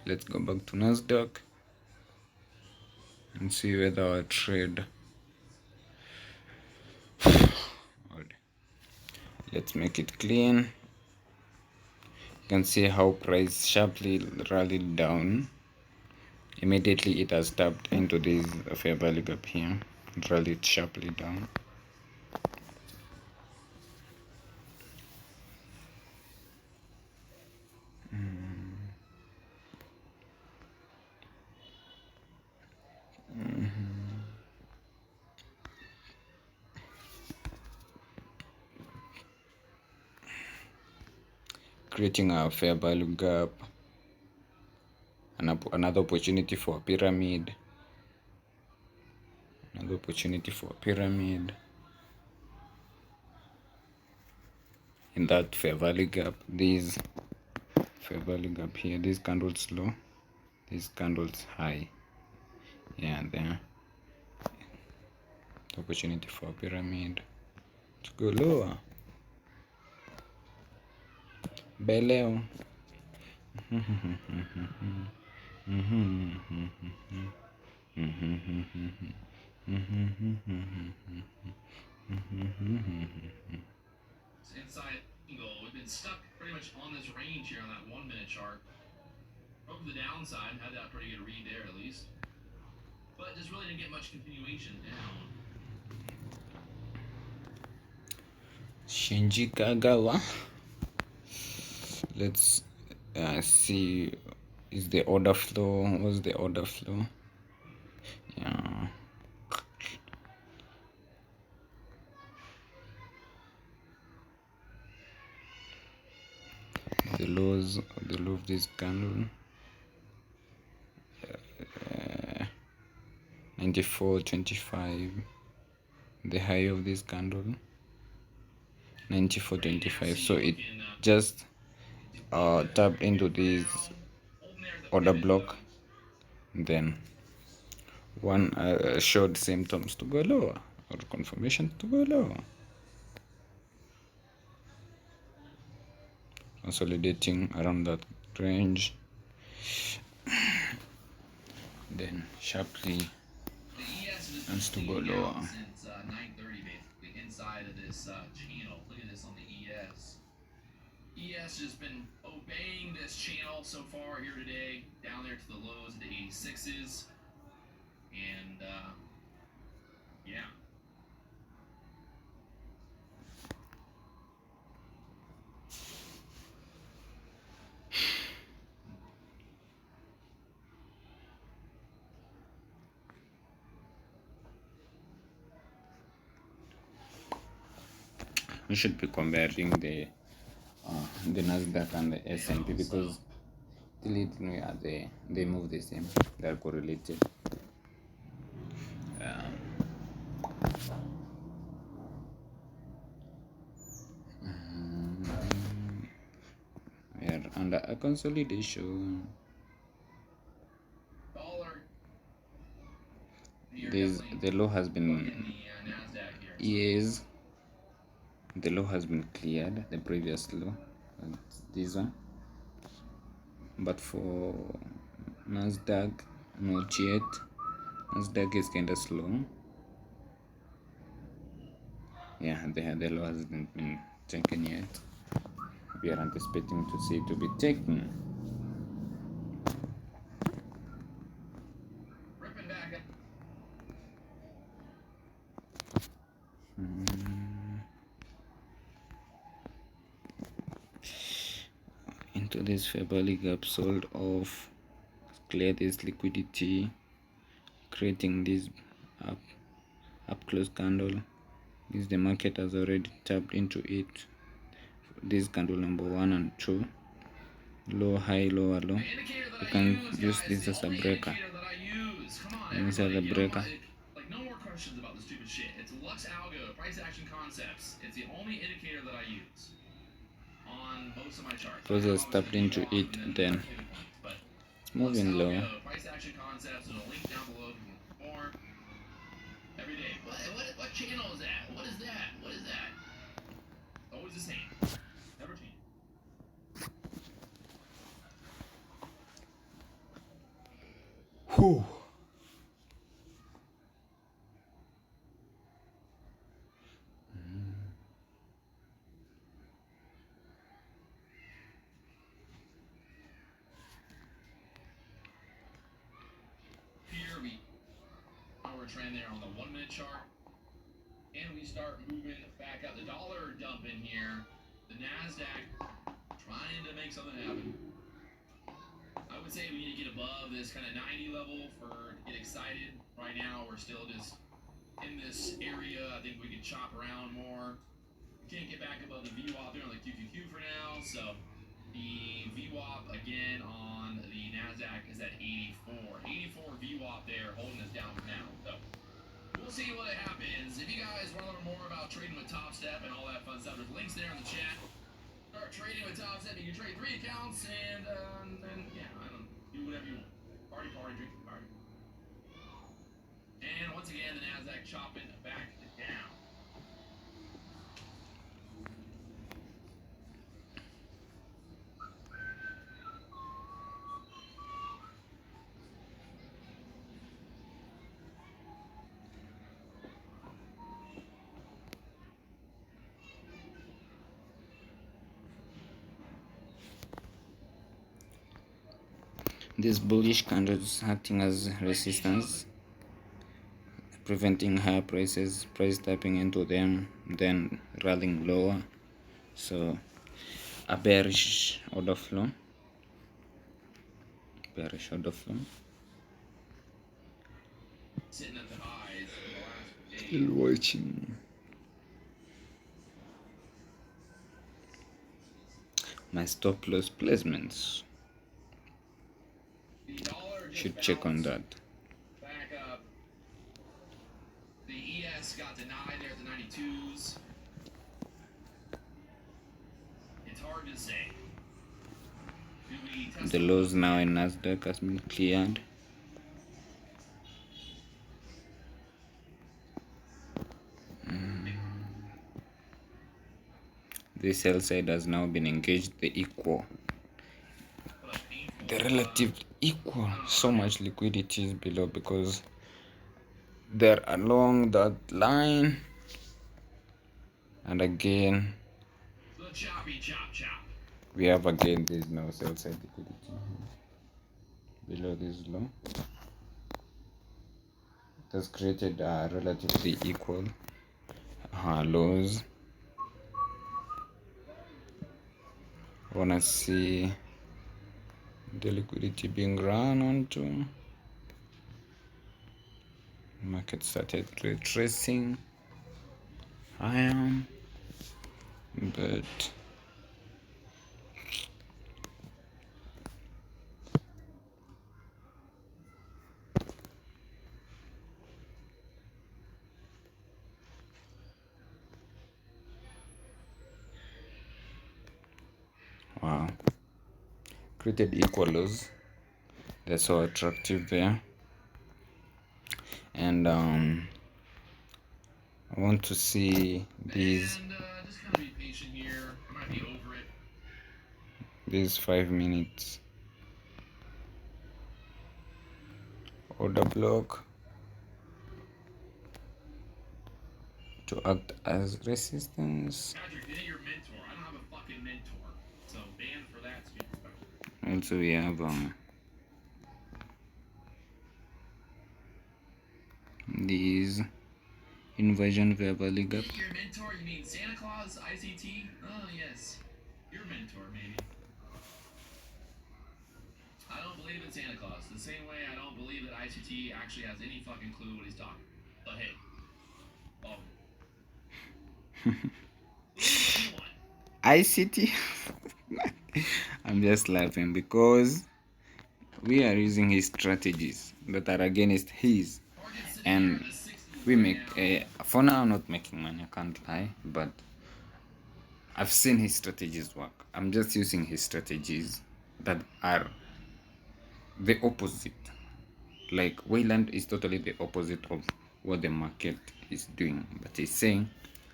let's go back to Nasdaq and see whether our trade. Let's make it clean. You can see how price sharply rallied down. Immediately it has tapped into this fair value gap here. It rallied sharply down. Creating a fair value gap, another opportunity for a pyramid, in that fair value gap. This fair value gap here, this candles low, this candles high. Yeah, there opportunity for a pyramid to go lower. Beleo. Inside angle, we've been stuck pretty much on this range here on that 1 minute chart. Over the downside, had that pretty good read there at least, but just really didn't get much continuation down. Shinji Kagawa. Let's see, is the order flow? What's the order flow? Yeah. The low of this candle, 94.25. The high of this candle, 94.25. So it just tapped into this order block, then one showed symptoms to go lower, or confirmation to go lower. Consolidating around that range, then sharply The ES has wants to been go sticking lower. out since 9:30, basically inside of this channel. Look at this on the ES. ES has been obeying this channel so far here today, down there to the lows of the 86s, and yeah. We should be comparing the Nasdaq and the S&P because they move the same. They are correlated. We are under a consolidation. Dollar. The low has been NASDAQ here. years. The low has been cleared, the previous low, this one. But for Nasdaq, not yet. Nasdaq is kind of slow. Yeah, the low hasn't been taken yet. We are anticipating to see it to be taken. Ripping back up. Into this February gap sold off, clear this liquidity, creating this up close candle. This the market has already tapped into it. This candle number 1 and 2, low high lower low. You can use this as a breaker. This as a breaker. Like, no more questions about the stupid shit. It's Lux Algo, price action concepts. It's the only indicator that I use on most of my charts. Because it's tapped into it, then it's moving low. Price action concepts. There's a link down below if you want more. Every day. What channel is that? What is that? What is that? Always the same. Never change. Whew. Trend there on the 1 minute chart, and we start moving back up. The dollar dumping here, the Nasdaq trying to make something happen. I would say we need to get above this kind of 90 level to get excited. Right now we're still just in this area. I think we could chop around more. We can't get back above the VWAP there on the QQQ for now, so the VWAP again on the Nasdaq is at 84 VWAP there, holding us down for now. So we'll see what happens. If you guys want to learn more about trading with Top Step and all that fun stuff, there's links there in the chat. Start trading with Top Step. You can trade 3 accounts and yeah, I don't do whatever you want. Party, drink, party. And once again, the Nasdaq chopping back down. This bullish candle is acting as resistance, preventing higher price tapping into them, then rallying lower. So a bearish order flow. Sitting at the highs for the last days. Still watching. My stop loss placements. Should check on that. Back up. The ES got denied there at the 92s. It's hard to say. The lows now in Nasdaq has been cleared. the sell side has now been engaged. The equal, the relative equal, so much liquidity is below because they're along that line. And again, we have again there's no sell side liquidity below this low. It has created relatively equal lows. I wanna see the liquidity being run onto. Market started retracing higher, but wow, created equal lows. That's so attractive there. And I want to see these just kind of be patient here. I might be over it. These 5 minutes order block to act as resistance. Patrick, it ain't your mentor. I don't have a fucking mentor. So banned for that stupid fucker. Also we have these inversion verbally gap. Your mentor? You mean Santa Claus? ICT? Oh yes, your mentor maybe. I don't believe in Santa Claus. The same way I don't believe that ICT actually has any fucking clue what he's talking. But hey, ICT. I'm just laughing because we are using his strategies that are against his, and we make for now not making money, I can't lie, but I've seen his strategies work. I'm just using his strategies that are the opposite. Like Wayland is totally the opposite of what the market is doing, but he's saying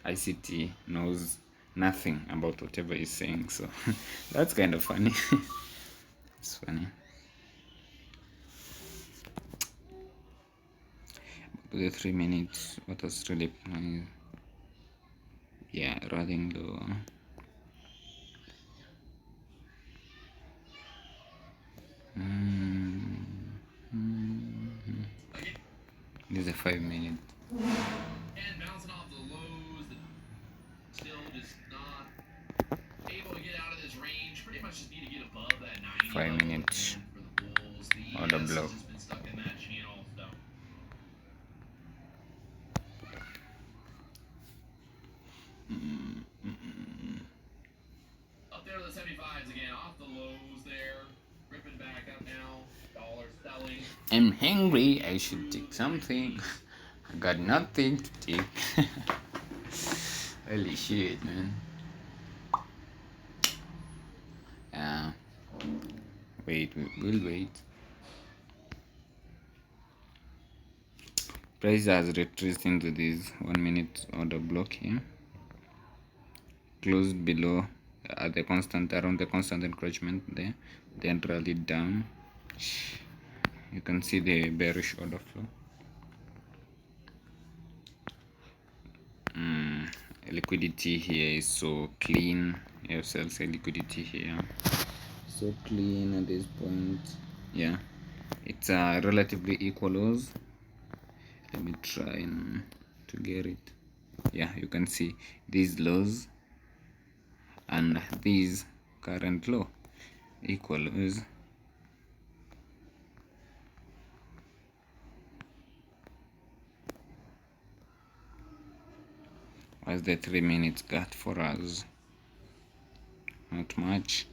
ICT knows nothing about whatever he's saying, so that's kind of funny. It's funny. But the 3 minutes, what was really nice. Yeah, running low. This is a 5 minute. And bouncing off the lows, still just not able to get out of this range. Pretty much just need to get above that 90. 5 minutes. For the bulls. The Order ES block. has just been stuck in that channel, so. Up there to the 75s again, off the lows there. Ripping back up now. Dollar selling. I'm hungry. I should take something. I got nothing to take. Holy shit, man. Wait, we'll wait. Price has retraced into this 1 minute order block here. Closed below at the constant, around the constant encroachment there, then rallied down. You can see the bearish order flow. Liquidity here is so clean. You have sell side liquidity here, so clean at this point. Yeah, it's relatively equal lows. Let me try to get it. Yeah, you can see these lows and these current low equal lows. What's the 3 minutes got for us? Not much.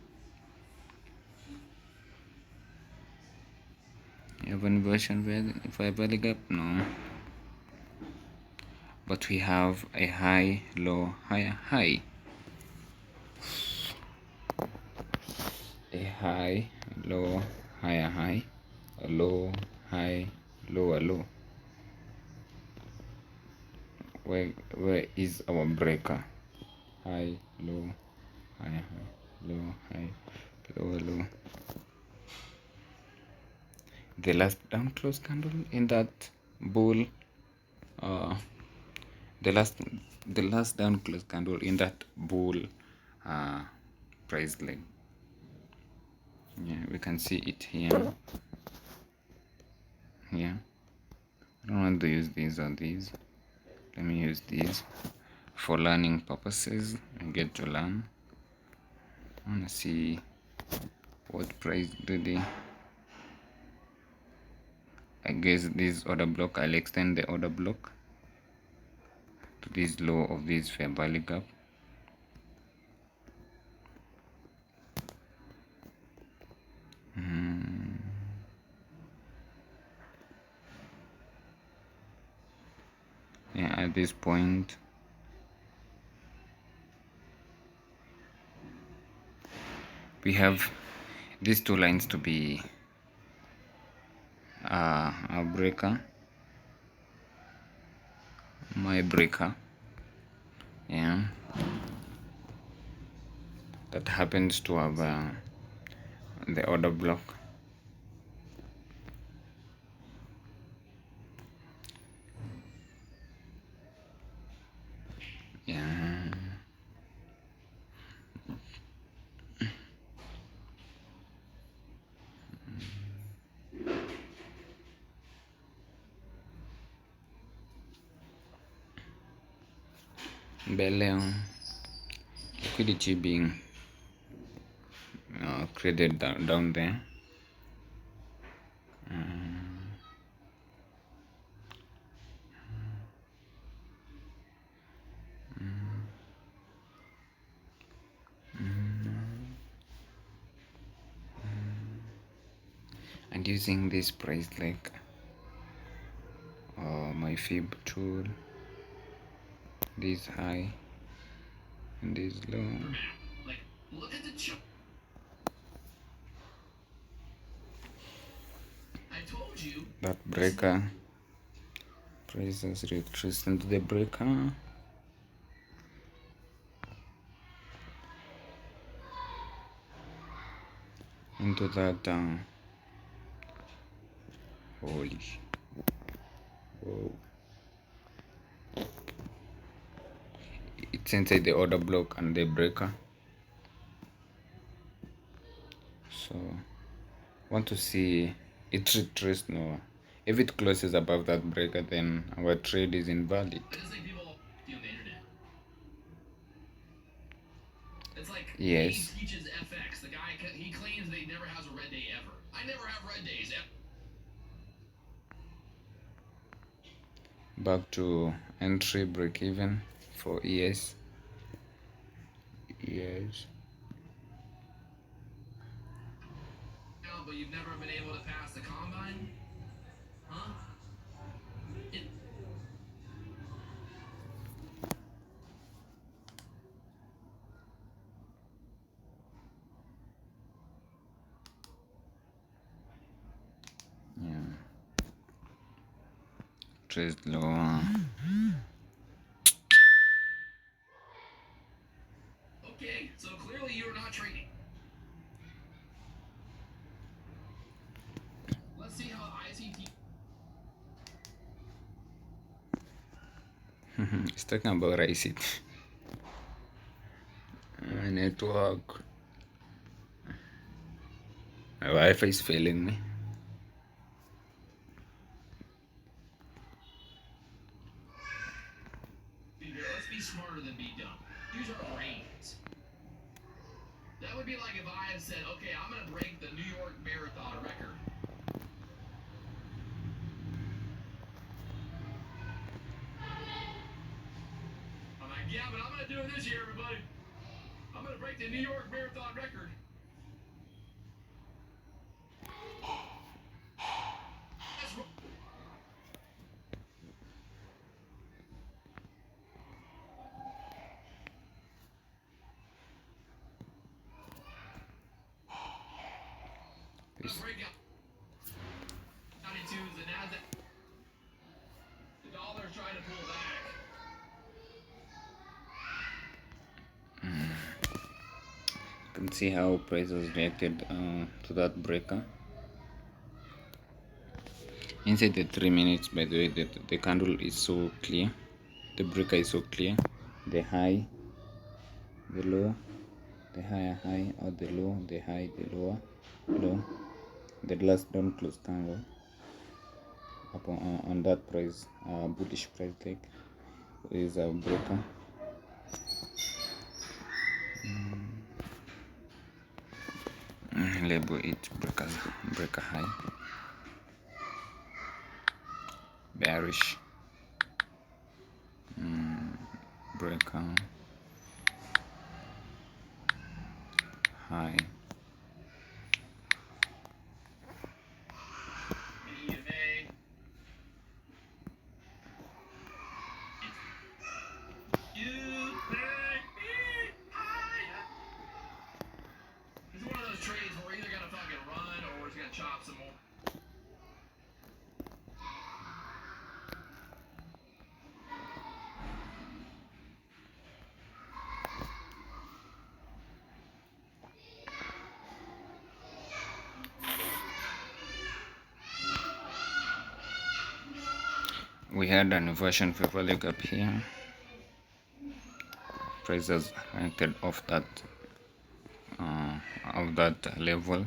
You have an inversion value gap? No. But we have a high, low, higher, high. A high, low, higher, high. A low, high, lower, low. Where is our breaker? High, low, high, high, low, high, lower, low. The last down close candle in that bull, uh, the last down close candle in that bull price leg. Yeah, we can see it here. Here, I don't want to use these or these. Let me use these for learning purposes. I get to learn. I want to see what price do they. I guess this order block, I'll extend the order block to this low of this fair value gap. Yeah, at this point we have these two lines to be a breaker, my breaker, yeah, that happens to have the order block. Yeah, mbele liquidity being created down there. And using this price like my fib tool, this high and this low. Like, look at the I told you. That breaker prices retrace into the breaker. Into that holy whoa, it's inside the order block and the breaker. So want to see it retrace. No, if it closes above that breaker, then our trade is invalid. I just think people on the internet. It's like Yes. he teaches FX. The guy he claims that he never has a red day ever. I never have red days ever. Back to entry break even for ES. Yes. But you've never been able to pass the combine? Huh? Yeah. Trade lower. Okay, so clearly you're not trading. Let's see how ICT. It's talking about ICT. Network. My Wi-Fi is failing me. Let's be smarter than be dumb. Use our brains. That would be like if I had said, okay, I'm going to break the New York Marathon record. I'm like, yeah, but I'm going to do it this year, everybody. I'm going to break the New York Marathon record. That's wrong. This. Breakout. 92 is the NASDAQ. The dollar's trying to pull back. can see how prices reacted to that breaker. Inside the 3 minutes, by the way, the candle is so clear, the breaker is so clear. The high, the low, the higher high, or the low, the high, the lower low, the last down close candle upon on that price, bullish price tag is a breaker. Label it breaker high, bearish, breaker high, It's one of those trades where we're either gonna fucking run or we're just gonna chop some more. we had an inversion favor leg up here. Prices connected off that level,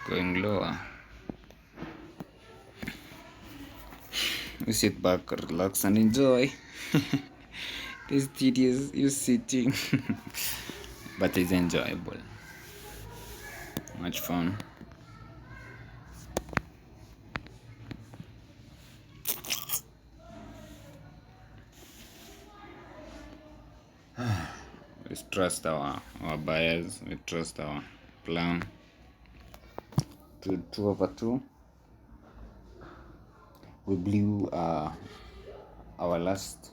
going lower. You sit back, relax, and enjoy. This tedious, you sitting, but it's enjoyable. Much fun. We trust our buyers, we trust our plan. To 2/2, we blew our last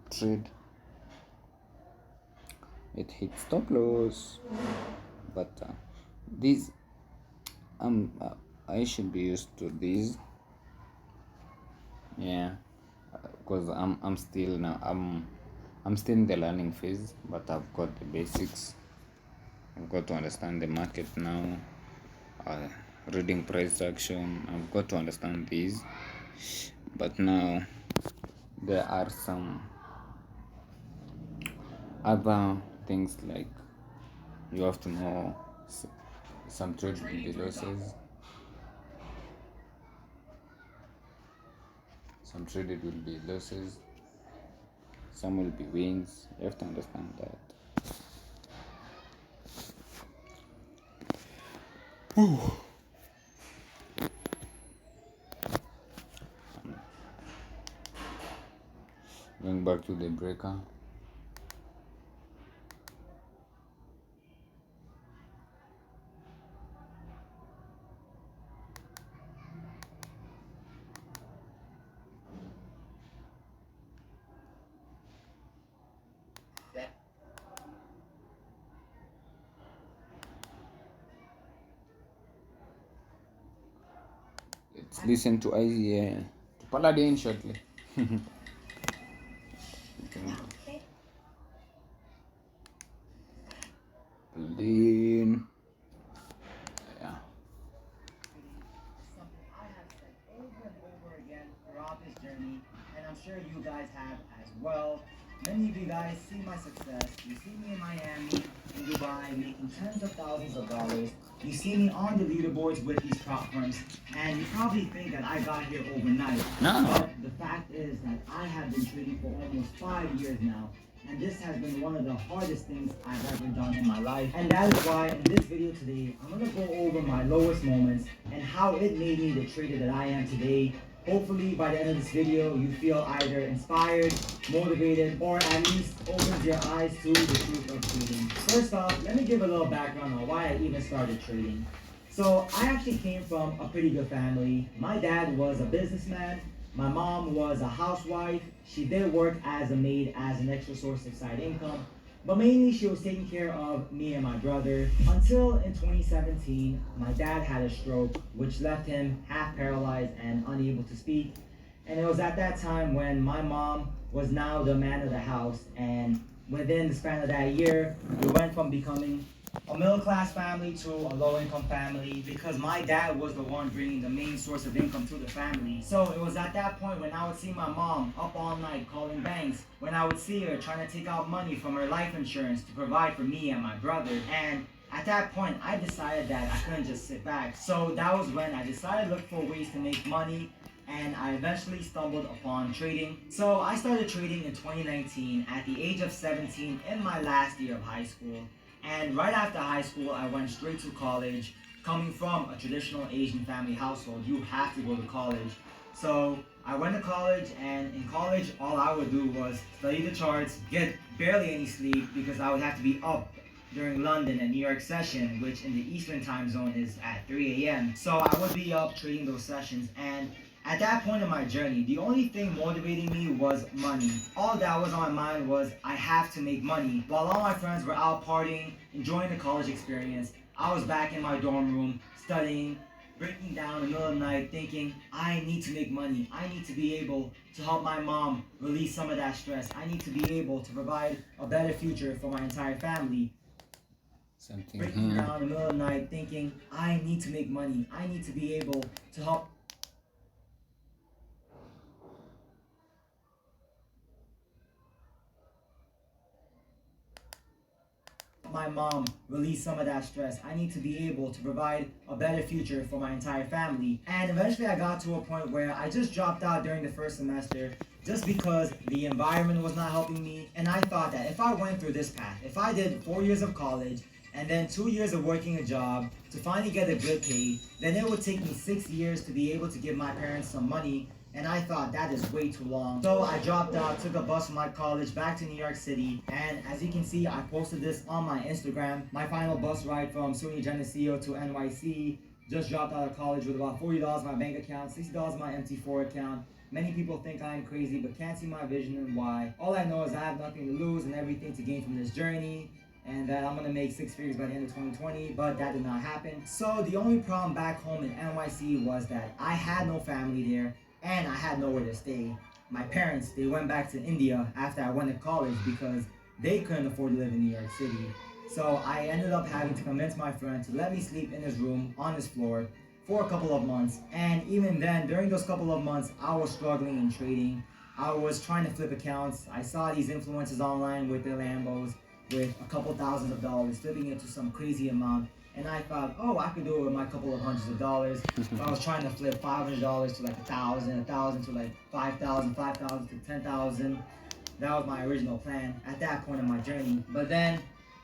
trade. It hit stop loss, but these I should be used to these, yeah, because I'm still in the learning phase, but I've got the basics. I've got to understand the market now, reading price action. I've got to understand these, but now there are some other things, like you have to know some trades will be losses, some traded will be losses, some will be wins. You have to understand that. Going back to the breaker. Let's listen to Paladin shortly. Paladin. Yeah. Something I have said over and over again throughout this journey, and I'm sure you guys have as well. Many of you guys see my success. You see me in Miami, in Dubai, making tens of thousands of dollars. You see me on the leaderboards with these prop firms, and you probably think that I got here overnight. No. But the fact is that I have been trading for almost 5 years now. And this has been one of the hardest things I've ever done in my life. And that is why in this video today, I'm gonna go over my lowest moments and how it made me the trader that I am today. Hopefully by the end of this video, you feel either inspired, motivated, or at least opens your eyes to the truth of trading. First off, let me give a little background on why I even started trading. So I actually came from a pretty good family. My dad was a businessman. My mom was a housewife. She did work as a maid as an extra source of side income, but mainly she was taking care of me and my brother until in 2017, my dad had a stroke, which left him half paralyzed and unable to speak. And it was at that time when my mom was now the man of the house, and within the span of that year, we went from becoming a middle-class family to a low-income family because my dad was the one bringing the main source of income to the family. So it was at that point when I would see my mom up all night calling banks, when I would see her trying to take out money from her life insurance to provide for me and my brother. And at that point, I decided that I couldn't just sit back. So that was when I decided to look for ways to make money, and I eventually stumbled upon trading. So I started trading in 2019 at the age of 17 in my last year of high school. And right after high school, I went straight to college. Coming from a traditional Asian family household, you have to go to college. So I went to college, and in college, all I would do was study the charts, get barely any sleep because I would have to be up during London and New York session, which in the Eastern time zone is at 3 a.m. So I would be up trading those sessions, and at that point in my journey, the only thing motivating me was money. All that was on my mind was I have to make money. While all my friends were out partying, enjoying the college experience, I was back in my dorm room studying, breaking down in the middle of the night thinking, I need to make money. I need to be able to help my mom release some of that stress. I need to be able to provide a better future for my entire family. Something Breaking here. down in the middle of the night thinking, I need to make money. I need to be able to help my mom release some of that stress. I need to be able to provide a better future for my entire family. And eventually I got to a point where I just dropped out during the first semester just because the environment was not helping me. And I thought that if I went through this path, if I did 4 years of college and then 2 years of working a job to finally get a good pay, then it would take me 6 years to be able to give my parents some money. And I thought that is way too long. So I dropped out, took a bus from my college back to New York City. And as you can see, I posted this on my Instagram. My final bus ride from SUNY Geneseo to NYC. Just dropped out of college with about $40 in my bank account, $60 in my MT4 account. Many people think I'm crazy, but can't see my vision and why. All I know is I have nothing to lose and everything to gain from this journey, and that I'm gonna make 6 figures by the end of 2020, but that did not happen. So the only problem back home in NYC was that I had no family there, and I had nowhere to stay. My parents, they went back to India after I went to college because they couldn't afford to live in New York City. So I ended up having to convince my friend to let me sleep in his room on his floor for a couple of months. And even then, during those couple of months, I was struggling in trading. I was trying to flip accounts. I saw these influencers online with their Lambos with a couple thousands of dollars, flipping it to some crazy amount. And I thought, oh, I could do it with my couple of hundreds of dollars. If I was trying to flip $500 to like 1,000, 1,000 to like 5,000, 5,000 to 10,000. That was my original plan at that point in my journey. But then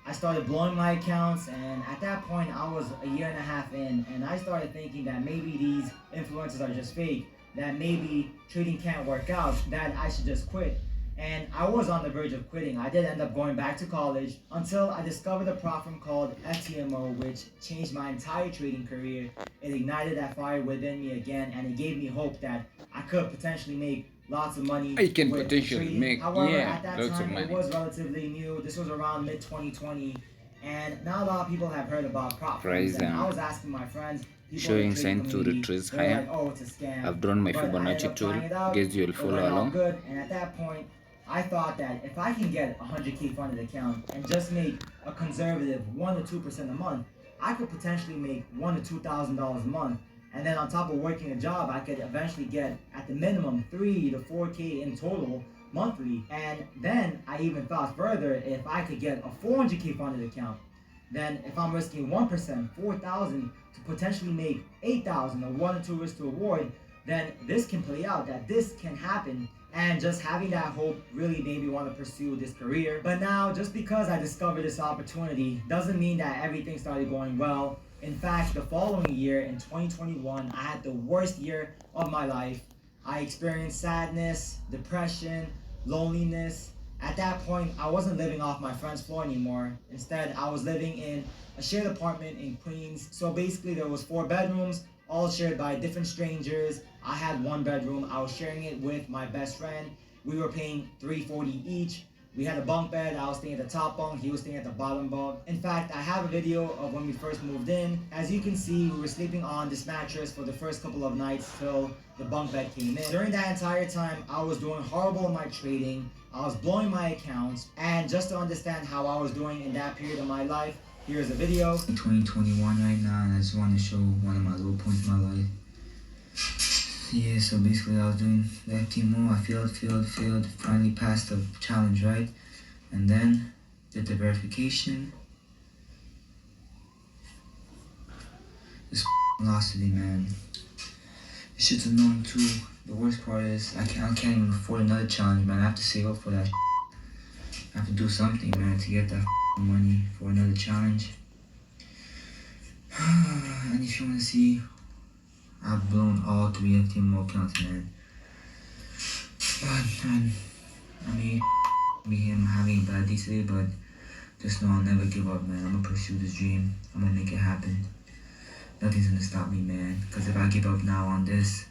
I started blowing my accounts, and at that point I was a year and a half in, and I started thinking that maybe these influencers are just fake, that maybe trading can't work out, that I should just quit. And I was on the verge of quitting. I did end up going back to college until I discovered a platform called FTMO, which changed my entire trading career. It ignited that fire within me again, and it gave me hope that I could potentially make lots of money I can with potentially trading. make, However, yeah, at that lots of time, it money. was relatively new. This was around mid-2020, and not a lot of people have heard about prop Price, firms. And I was asking my friends, people showing in the trade sign to community, retrace they're higher. like, oh, it's a scam. I've drawn my But I ended Fibonacci up tool. trying it out. Guess you'll It follow went all along. good, and at that point, I thought that if I can get a 100K funded account and just make a conservative 1 to 2% a month, I could potentially make $1,000 to $2,000 a month. And then on top of working a job, I could eventually get at the minimum 3 to 4K in total monthly. And then I even thought further, if I could get a 400K funded account, then if I'm risking 1%, 4,000 to potentially make 8,000 or 1 or 2 risk to reward, then this can play out, that this can happen. And just having that hope really made me want to pursue this career. But now, just because I discovered this opportunity doesn't mean that everything started going well. In fact, the following year, in 2021, I had the worst year of my life. I experienced sadness, depression, loneliness. At that point, I wasn't living off my friend's floor anymore. Instead, I was living in a shared apartment in Queens. So basically, there was 4 bedrooms, all shared by different strangers. I had 1 bedroom. I was sharing it with my best friend. We were paying $340 each. We had a bunk bed. I was staying at the top bunk. He was staying at the bottom bunk. In fact, I have a video of when we first moved in. As you can see, we were sleeping on this mattress for the first couple of nights till the bunk bed came in. During that entire time, I was doing horrible in my trading. I was blowing my accounts. And just to understand how I was doing in that period of my life, here's a video. 2021 right now, and I just want to show one of my low points in my life. Yeah, so basically I was doing the FTMO, I failed, finally passed the challenge, right? And then did the verification. This lost today, man. This shit's annoying too. The worst part is I can't even afford another challenge, man. I have to save up for that. I have to do something, man, to get that money for another challenge. And if you want to see, I've blown all 3 FTMO accounts, man. But, I mean, be him having a bad day today, but just know I'll never give up, man. I'm gonna pursue this dream. I'm gonna make it happen. Nothing's gonna stop me, man. Because if I give up now on this,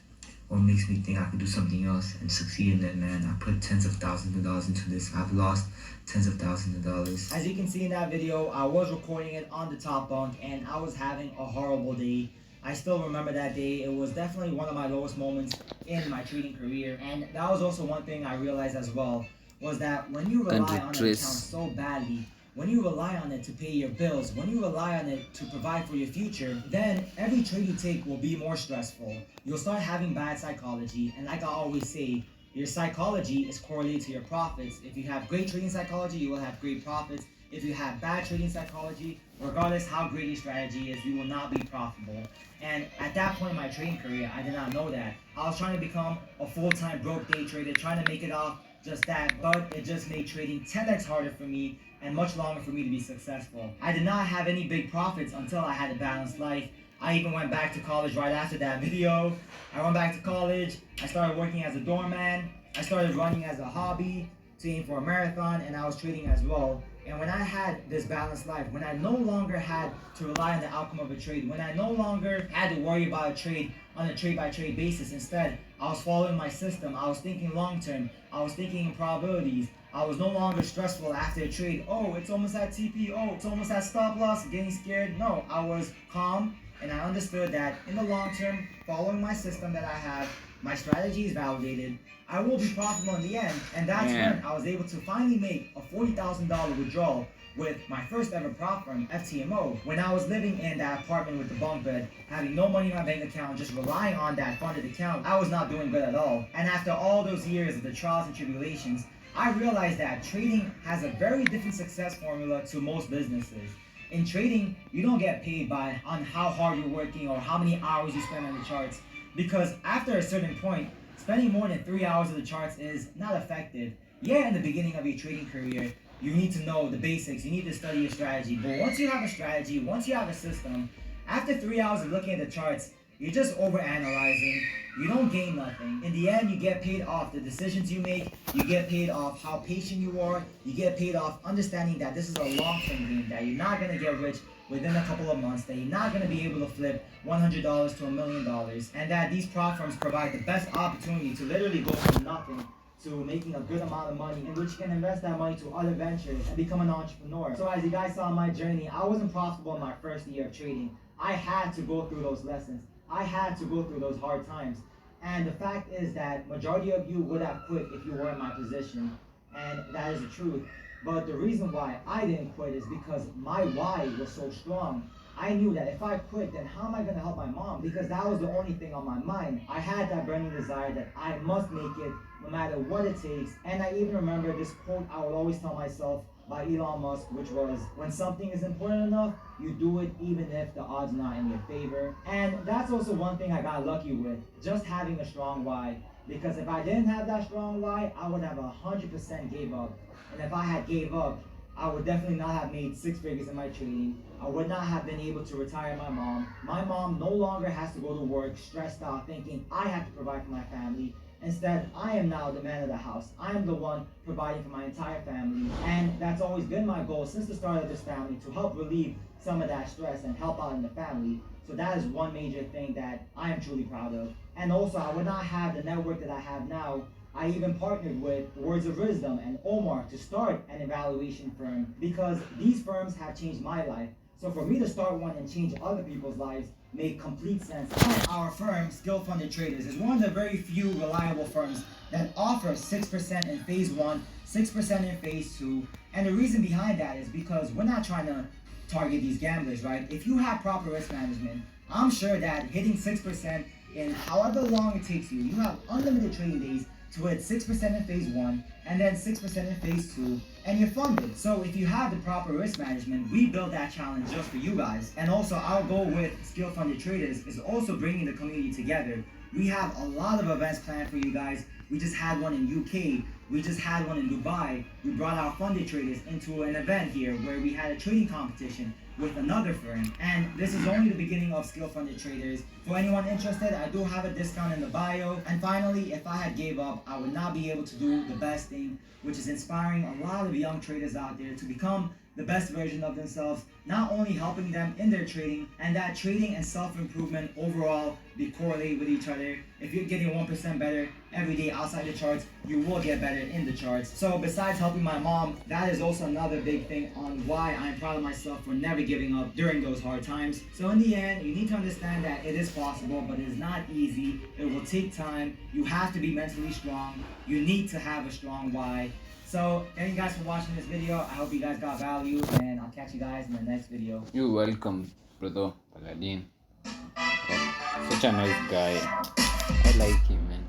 what makes me think I could do something else and succeed in it, man? I put tens of thousands of dollars into this. I've lost tens of thousands of dollars. As you can see in that video, I was recording it on the top bunk and I was having a horrible day. I still remember that day. It was definitely one of my lowest moments in my trading career. And that was also one thing I realized as well, was that when you rely on an account so badly, when you rely on it to pay your bills, when you rely on it to provide for your future, then every trade you take will be more stressful. You'll start having bad psychology, and like I always say, your psychology is correlated to your profits. If you have great trading psychology, you will have great profits. If you have bad trading psychology, regardless how great your strategy is, you will not be profitable. And at that point in my trading career, I did not know that. I was trying to become a full-time broke day trader, trying to make it off just that, but it just made trading 10x harder for me and much longer for me to be successful. I did not have any big profits until I had a balanced life. I even went back to college right after that video. I went back to college, I started working as a doorman, I started running as a hobby to aim for a marathon, and I was trading as well. And when I had this balanced life, when I no longer had to rely on the outcome of a trade, when I no longer had to worry about a trade on a trade-by-trade basis, instead, I was following my system, I was thinking long-term, I was thinking in probabilities, I was no longer stressful after a trade. Oh, it's almost at TP, oh, it's almost at stop loss, getting scared. No, I was calm, and I understood that in the long term, following my system that I have, my strategy is validated, I will be profitable in the end. And that's when I was able to finally make a $40,000 withdrawal with my first ever prop firm, FTMO. When I was living in that apartment with the bunk bed, having no money in my bank account, just relying on that funded account, I was not doing good at all. And after all those years of the trials and tribulations, I realized that trading has a very different success formula to most businesses. In trading, you don't get paid on how hard you're working or how many hours you spend on the charts, because after a certain point, spending more than 3 hours of the charts is not effective. Yeah, in the beginning of your trading career, you need to know the basics, you need to study your strategy, but once you have a strategy, once you have a system, after 3 hours of looking at the charts, you're just overanalyzing. You don't gain nothing. In the end, you get paid off the decisions you make. You get paid off how patient you are. You get paid off understanding that this is a long-term game, that you're not going to get rich within a couple of months, that you're not going to be able to flip $100 to $1 million, and that these prop firms provide the best opportunity to literally go from nothing to making a good amount of money, in which you can invest that money to other ventures and become an entrepreneur. So as you guys saw in my journey, I wasn't profitable in my first year of trading. I had to go through those lessons. I had to go through those hard times. And the fact is that majority of you would have quit if you were in my position. And that is the truth. But the reason why I didn't quit is because my why was so strong. I knew that if I quit, then how am I going to help my mom? Because that was the only thing on my mind. I had that burning desire that I must make it no matter what it takes. And I even remember this quote I would always tell myself by Elon Musk, which was, when something is important enough, you do it even if the odds are not in your favor. And that's also one thing I got lucky with, just having a strong why. Because if I didn't have that strong why, I would have 100% gave up. And if I had gave up, I would definitely not have made 6 figures in my trading. I would not have been able to retire my mom. My mom no longer has to go to work stressed out thinking I have to provide for my family. Instead, I am now the man of the house. I am the one providing for my entire family. And that's always been my goal since the start of this family, to help relieve some of that stress and help out in the family. So that is one major thing that I am truly proud of. And also, I would not have the network that I have now I even partnered with Words of Wisdom and Omar to start an evaluation firm because these firms have changed my life. So for me to start one and change other people's lives made complete sense. And our firm, Skill Funded Traders, is one of the very few reliable firms that offers 6% in phase one, 6% in phase two. And the reason behind that is because we're not trying to target these gamblers, right? If you have proper risk management, I'm sure that hitting 6% in however long it takes you, you have unlimited trading days to hit 6% in phase one and then 6% in phase two, and you're funded. So if you have the proper risk management, we build that challenge just for you guys. And also our goal with Skill Funded Traders is also bringing the community together. We have a lot of events planned for you guys. We just had one in UK. We just had one in Dubai. We brought our funded traders into an event here where we had a trading competition with another firm. And this is only the beginning of Skill Funded Traders. For anyone interested, I do have a discount in the bio. And finally, if I had gave up, I would not be able to do the best thing, which is inspiring a lot of young traders out there to become the best version of themselves, not only helping them in their trading, and that trading and self-improvement overall be correlate with each other. If you're getting 1% better every day outside the charts, you will get better in the charts. So besides helping my mom, that is also another big thing on why I'm proud of myself for never giving up during those hard times. So in the end, you need to understand that it is possible, but it is not easy. It will take time. You have to be mentally strong. You need to have a strong why. So thank you guys for watching this video. I hope you guys got value, and I'll catch you guys in the next video. You're welcome, brother Paladin. Such a nice guy. I like him, man.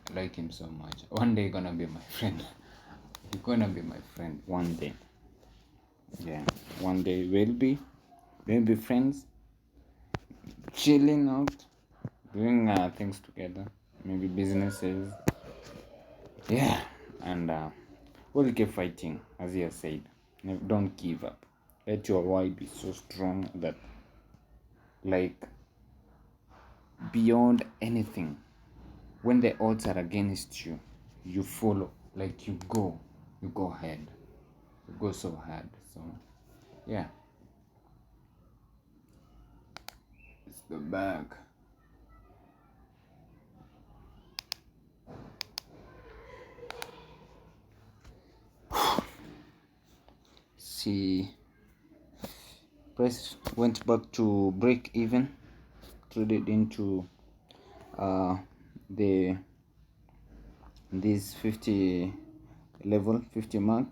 I like him so much. One day gonna be my friend. He's gonna be my friend one day. Yeah, one day we'll be friends, chilling out, doing things together, maybe businesses. Yeah, and we'll keep fighting, as he has said. Don't give up. Let your why be so strong that, like, beyond anything, when the odds are against you, you follow. Like, you go ahead. You go so hard. So, yeah. It's the bag. See, price went back to break even, traded into this 50 level, 50 mark,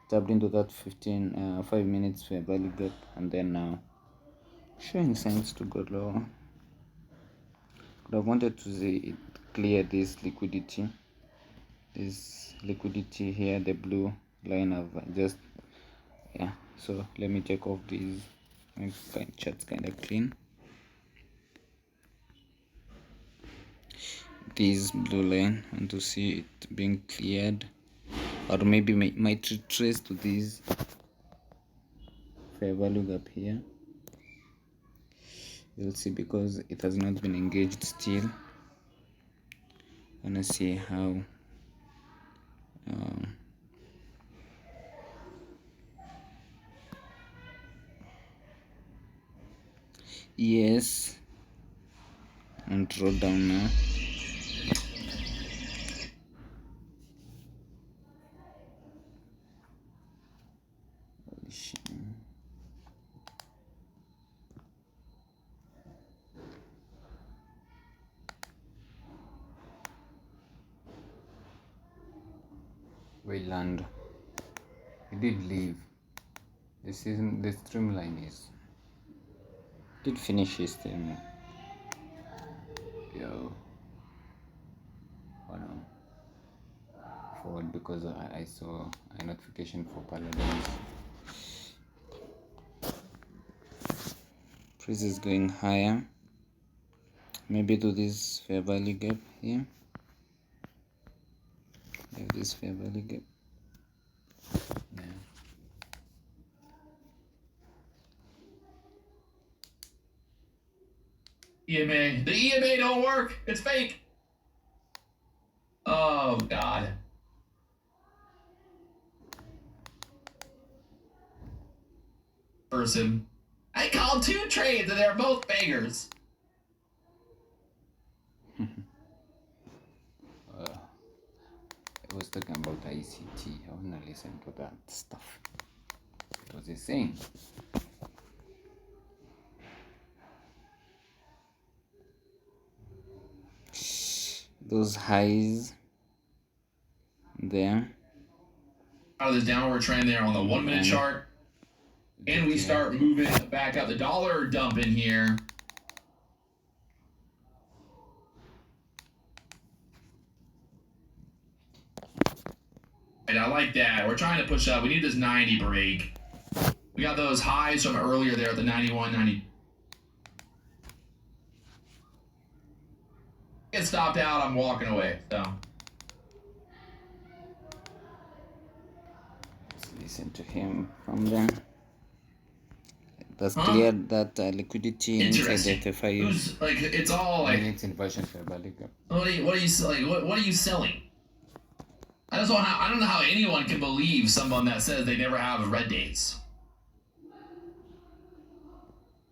tapped into that 5 minutes fair value gap, and then now showing signs to go lower. But I wanted to see it clear this liquidity here, the blue line of just, yeah. So let me take off these. My chart's kind of clean. This blue line, and to see it being cleared, or maybe might retrace to this fair value gap here. You'll see, because it has not been engaged still. Wanna see how yes, and draw down now. Wayland, he did leave. The streamline did finish his stream. Yo, forward, because I saw a notification for Paladins. Price is going higher, maybe to this fair value gap here. This fair value gap. EMA. The EMA don't work. It's fake. Oh, God. Person. I called 2 trades and they're both bangers. He was talking about ICT. I wanna listen to that stuff. What was he saying? Those highs there. Out of this downward trend there on the 1 minute chart. And we start moving back up. The dollar dump in here. And I like that. We're trying to push up. We need this 90 break. We got those highs from earlier there at the 91, 90. Get stopped out, I'm walking away. So let's listen to him from there. That's clear that liquidity inside the 35 Who's, like, it's all like minutes inversion parabolic. what are you selling? What are you selling? I don't know how anyone can believe someone that says they never have red days.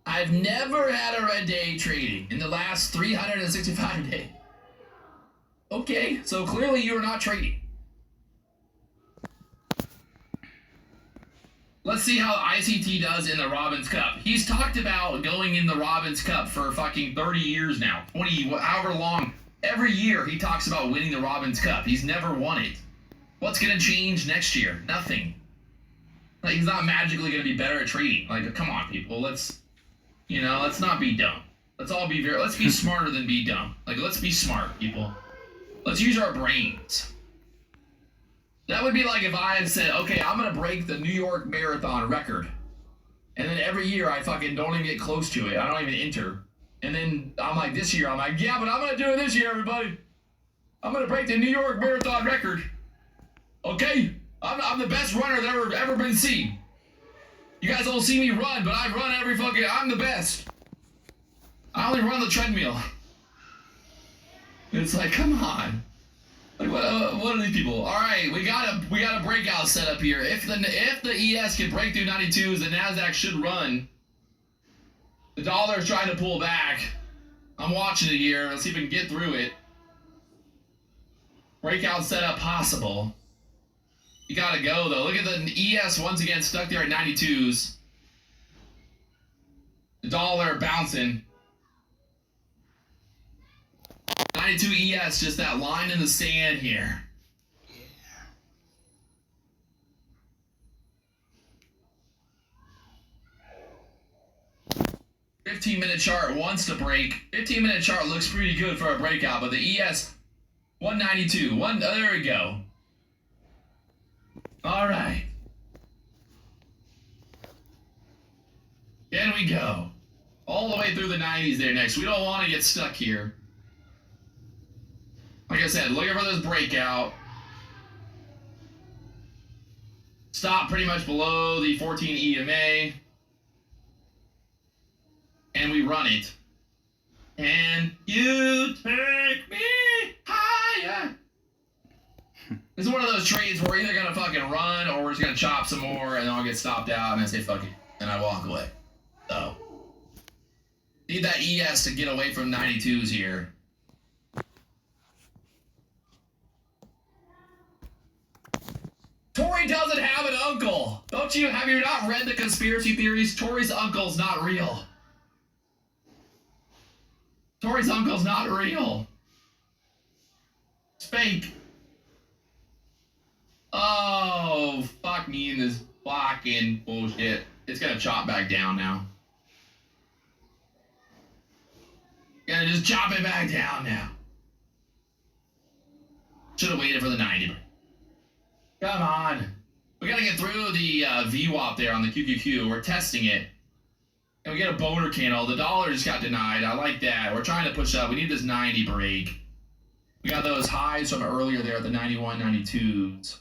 I've never had a red day trading in the last 365 days. Okay, so clearly you are not trading. Let's see how ICT does in the Robbins Cup. He's talked about going in the Robbins Cup for fucking 30 years now. 20, however long. Every year he talks about winning the Robbins Cup. He's never won it. What's going to change next year? Nothing. Like, he's not magically going to be better at trading. Like, come on, people. Let's not be dumb. Let's be smarter than be dumb. Like, let's be smart, people. Let's use our brains. That would be like if I had said, okay, I'm going to break the New York Marathon record. And then every year I fucking don't even get close to it. I don't even enter. And then I'm like, this year, I'm like, yeah, but I'm going to do it this year, everybody. I'm going to break the New York Marathon record. Okay? I'm the best runner that ever been seen. You guys don't see me run, but I run I'm the best. I only run the treadmill. It's like, come on. Like, what are these people? All right, we got a breakout set up here. If the ES can break through 92s, the Nasdaq should run. The dollar is trying to pull back. I'm watching it here. Let's see if we can get through it. Breakout setup possible. You gotta go though. Look at the ES once again stuck there at 92s. The dollar bouncing. 92 ES, just that line in the sand here. Yeah. 15-minute chart wants to break. 15-minute chart looks pretty good for a breakout, but the ES 192. There we go. All right. Can we go? All the way through the 90s there next. We don't want to get stuck here. Like I said, looking for this breakout. Stop pretty much below the 14 EMA. And we run it. And you take me higher. This is one of those trades where we're either gonna fucking run or we're just gonna chop some more and then I'll get stopped out and I say fuck it. And I walk away. So need that ES to get away from 92s here. Tori doesn't have an uncle. Have you not read the conspiracy theories? Tori's uncle's not real. Tori's uncle's not real. It's fake. Oh, fuck me in this fucking bullshit. It's gonna chop back down now. Gonna just chop it back down now. Should have waited for the 90. Come on. We gotta get through the VWAP there on the QQQ. We're testing it. And we get a boner candle. The dollar just got denied. I like that. We're trying to push up. We need this 90 break. We got those highs from earlier there at the 91, 92s.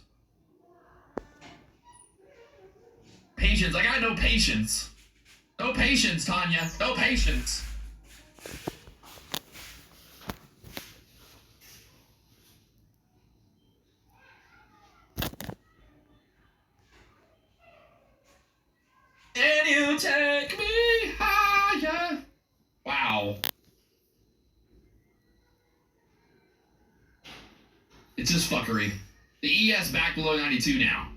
Patience. I got no patience. No patience, Tanya. No patience. And you take me higher. Wow. It's just fuckery. The ES back below 92 now.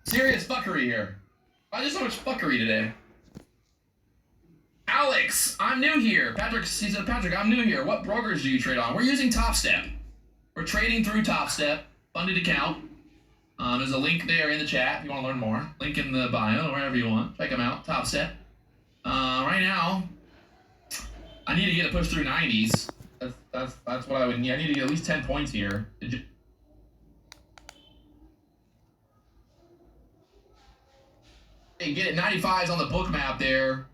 Serious fuckery here. Why there's so much fuckery today? Alex, I'm new here. Patrick, he said, Patrick, I'm new here. What brokers do you trade on? We're using Top Step. We're trading through Top Step, funded account. There's a link there in the chat if you want to learn more. Link in the bio, wherever you want. Check them out, Top Step. Right now, I need to get a push through 90s. That's what I would need. I need to get at least 10 points here. And get it 95s on the book map there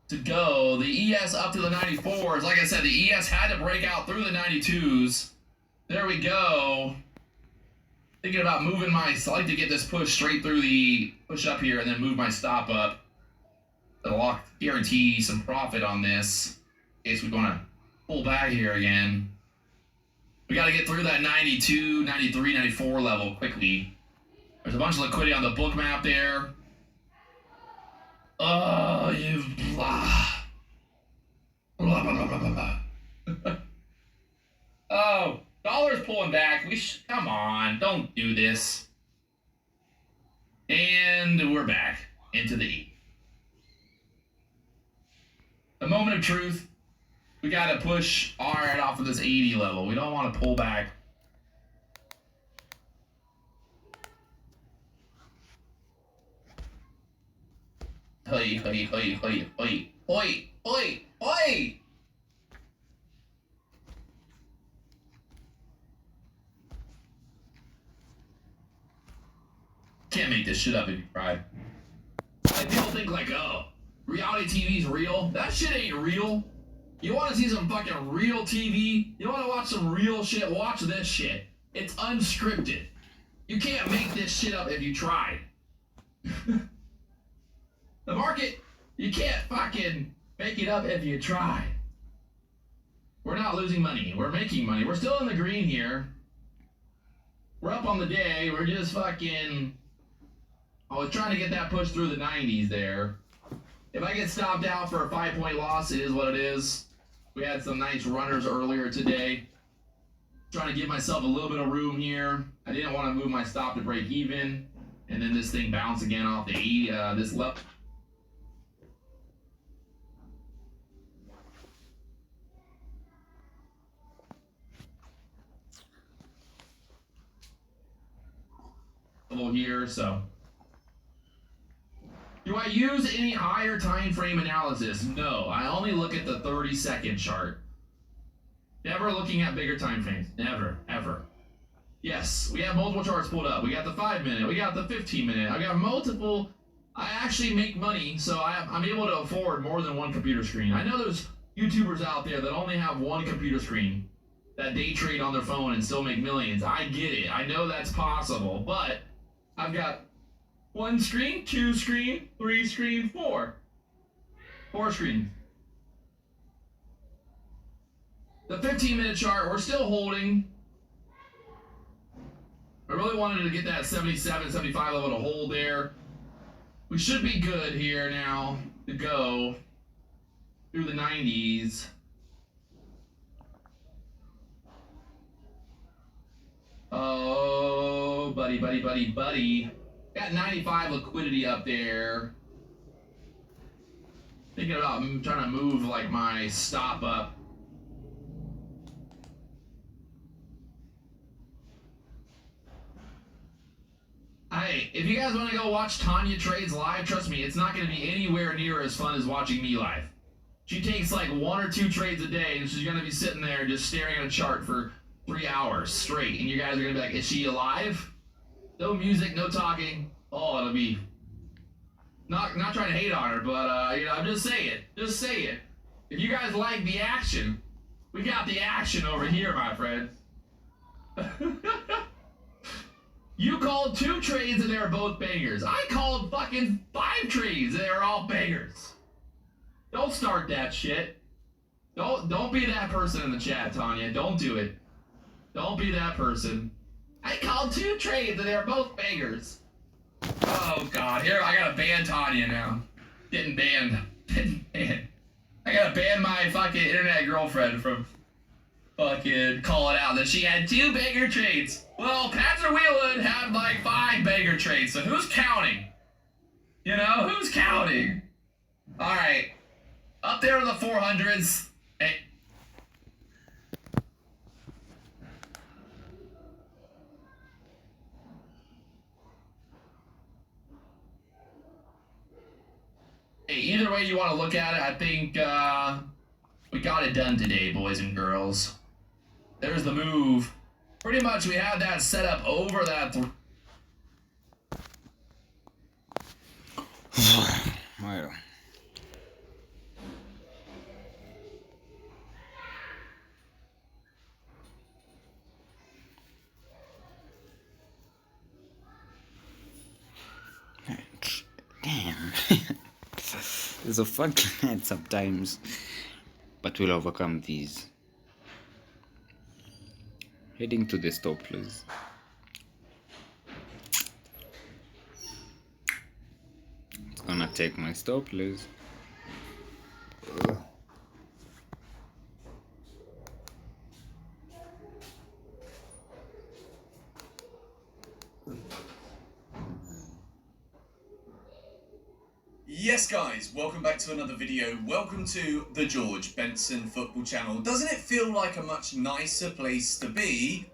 to go. The ES up to the 94s. Like I said, the ES had to break out through the 92s. There we go. Thinking about moving I like to get this push straight through the push up here and then move my stop up. That'll guarantee some profit on this in case we want to pull back here again. We got to get through that 92, 93, 94 level quickly. There's a bunch of liquidity on the book map there. Oh, you blah. Blah, blah, blah, blah, blah, blah. Oh, dollar's pulling back. Come on, don't do this. And we're back into the E. The moment of truth. We got to push right off of this 80 level. We don't want to pull back. Hey, hey, hey, hey, hey, hey, hey, hey! Can't make this shit up if you try. Like, people think like, oh, reality TV's real. That shit ain't real. You want to see some fucking real TV? You want to watch some real shit? Watch this shit. It's unscripted. You can't make this shit up if you try. The market, you can't fucking make it up if you try. We're not losing money. We're making money. We're still in the green here. We're up on the day. We're just fucking... I was trying to get that push through the 90s there. If I get stopped out for a 5-point loss, it is what it is. We had some nice runners earlier today. Trying to give myself a little bit of room here. I didn't want to move my stop to break even. And then this thing bounced again off the 80, this level. Here, so do I use any higher time frame analysis? No, I only look at the 30-second chart. Never looking at bigger time frames. Never, ever. Yes, we have multiple charts pulled up. We got the 5-minute, we got the 15-minute. I got multiple. I actually make money, so I'm able to afford more than one computer screen. I know there's YouTubers out there that only have one computer screen that day trade on their phone and still make millions. I get it. I know that's possible, but I've got 1 screen, 2 screen, 3 screen, 4. 4 screens. The 15-minute chart, we're still holding. I really wanted to get that 77, 75 level to hold there. We should be good here now to go through the 90s. Oh, buddy, buddy, buddy, buddy. Got 95 liquidity up there. Thinking about trying to move like my stop up. Hey, if you guys want to go watch Tanya trades live, trust me, it's not going to be anywhere near as fun as watching me live. She takes like 1 or 2 trades a day, and she's going to be sitting there just staring at a chart for 3 hours straight, and you guys are going to be like, is she alive? No music, no talking. Oh, it'll be... Not trying to hate on her, but, you know, I'm just saying. Just saying. If you guys like the action, we got the action over here, my friend. You called 2 trades and they were both bangers. I called fucking 5 trades and they were all bangers. Don't start that shit. Don't be that person in the chat, Tanya. Don't do it. Don't be that person. I called 2 trades and they were both bangers. Oh god, here I gotta ban Tanya now. Getting banned. Getting banned. I gotta ban my fucking internet girlfriend from fucking calling out that she had 2 beggar traits. Well, Patrick Whelan had like 5 beggar traits, so who's counting? You know, who's counting? Alright, up there in the 400s. Hey. Either way you want to look at it, I think we got it done today, boys and girls. There's the move. Pretty much we had that set up over that. Well. Damn. It's a fucking night sometimes. But we'll overcome these. Heading to the stop, please. It's gonna take my stop, please. Yes guys, welcome back to another video. Welcome to the George Benson Football Channel. Doesn't it feel like a much nicer place to be?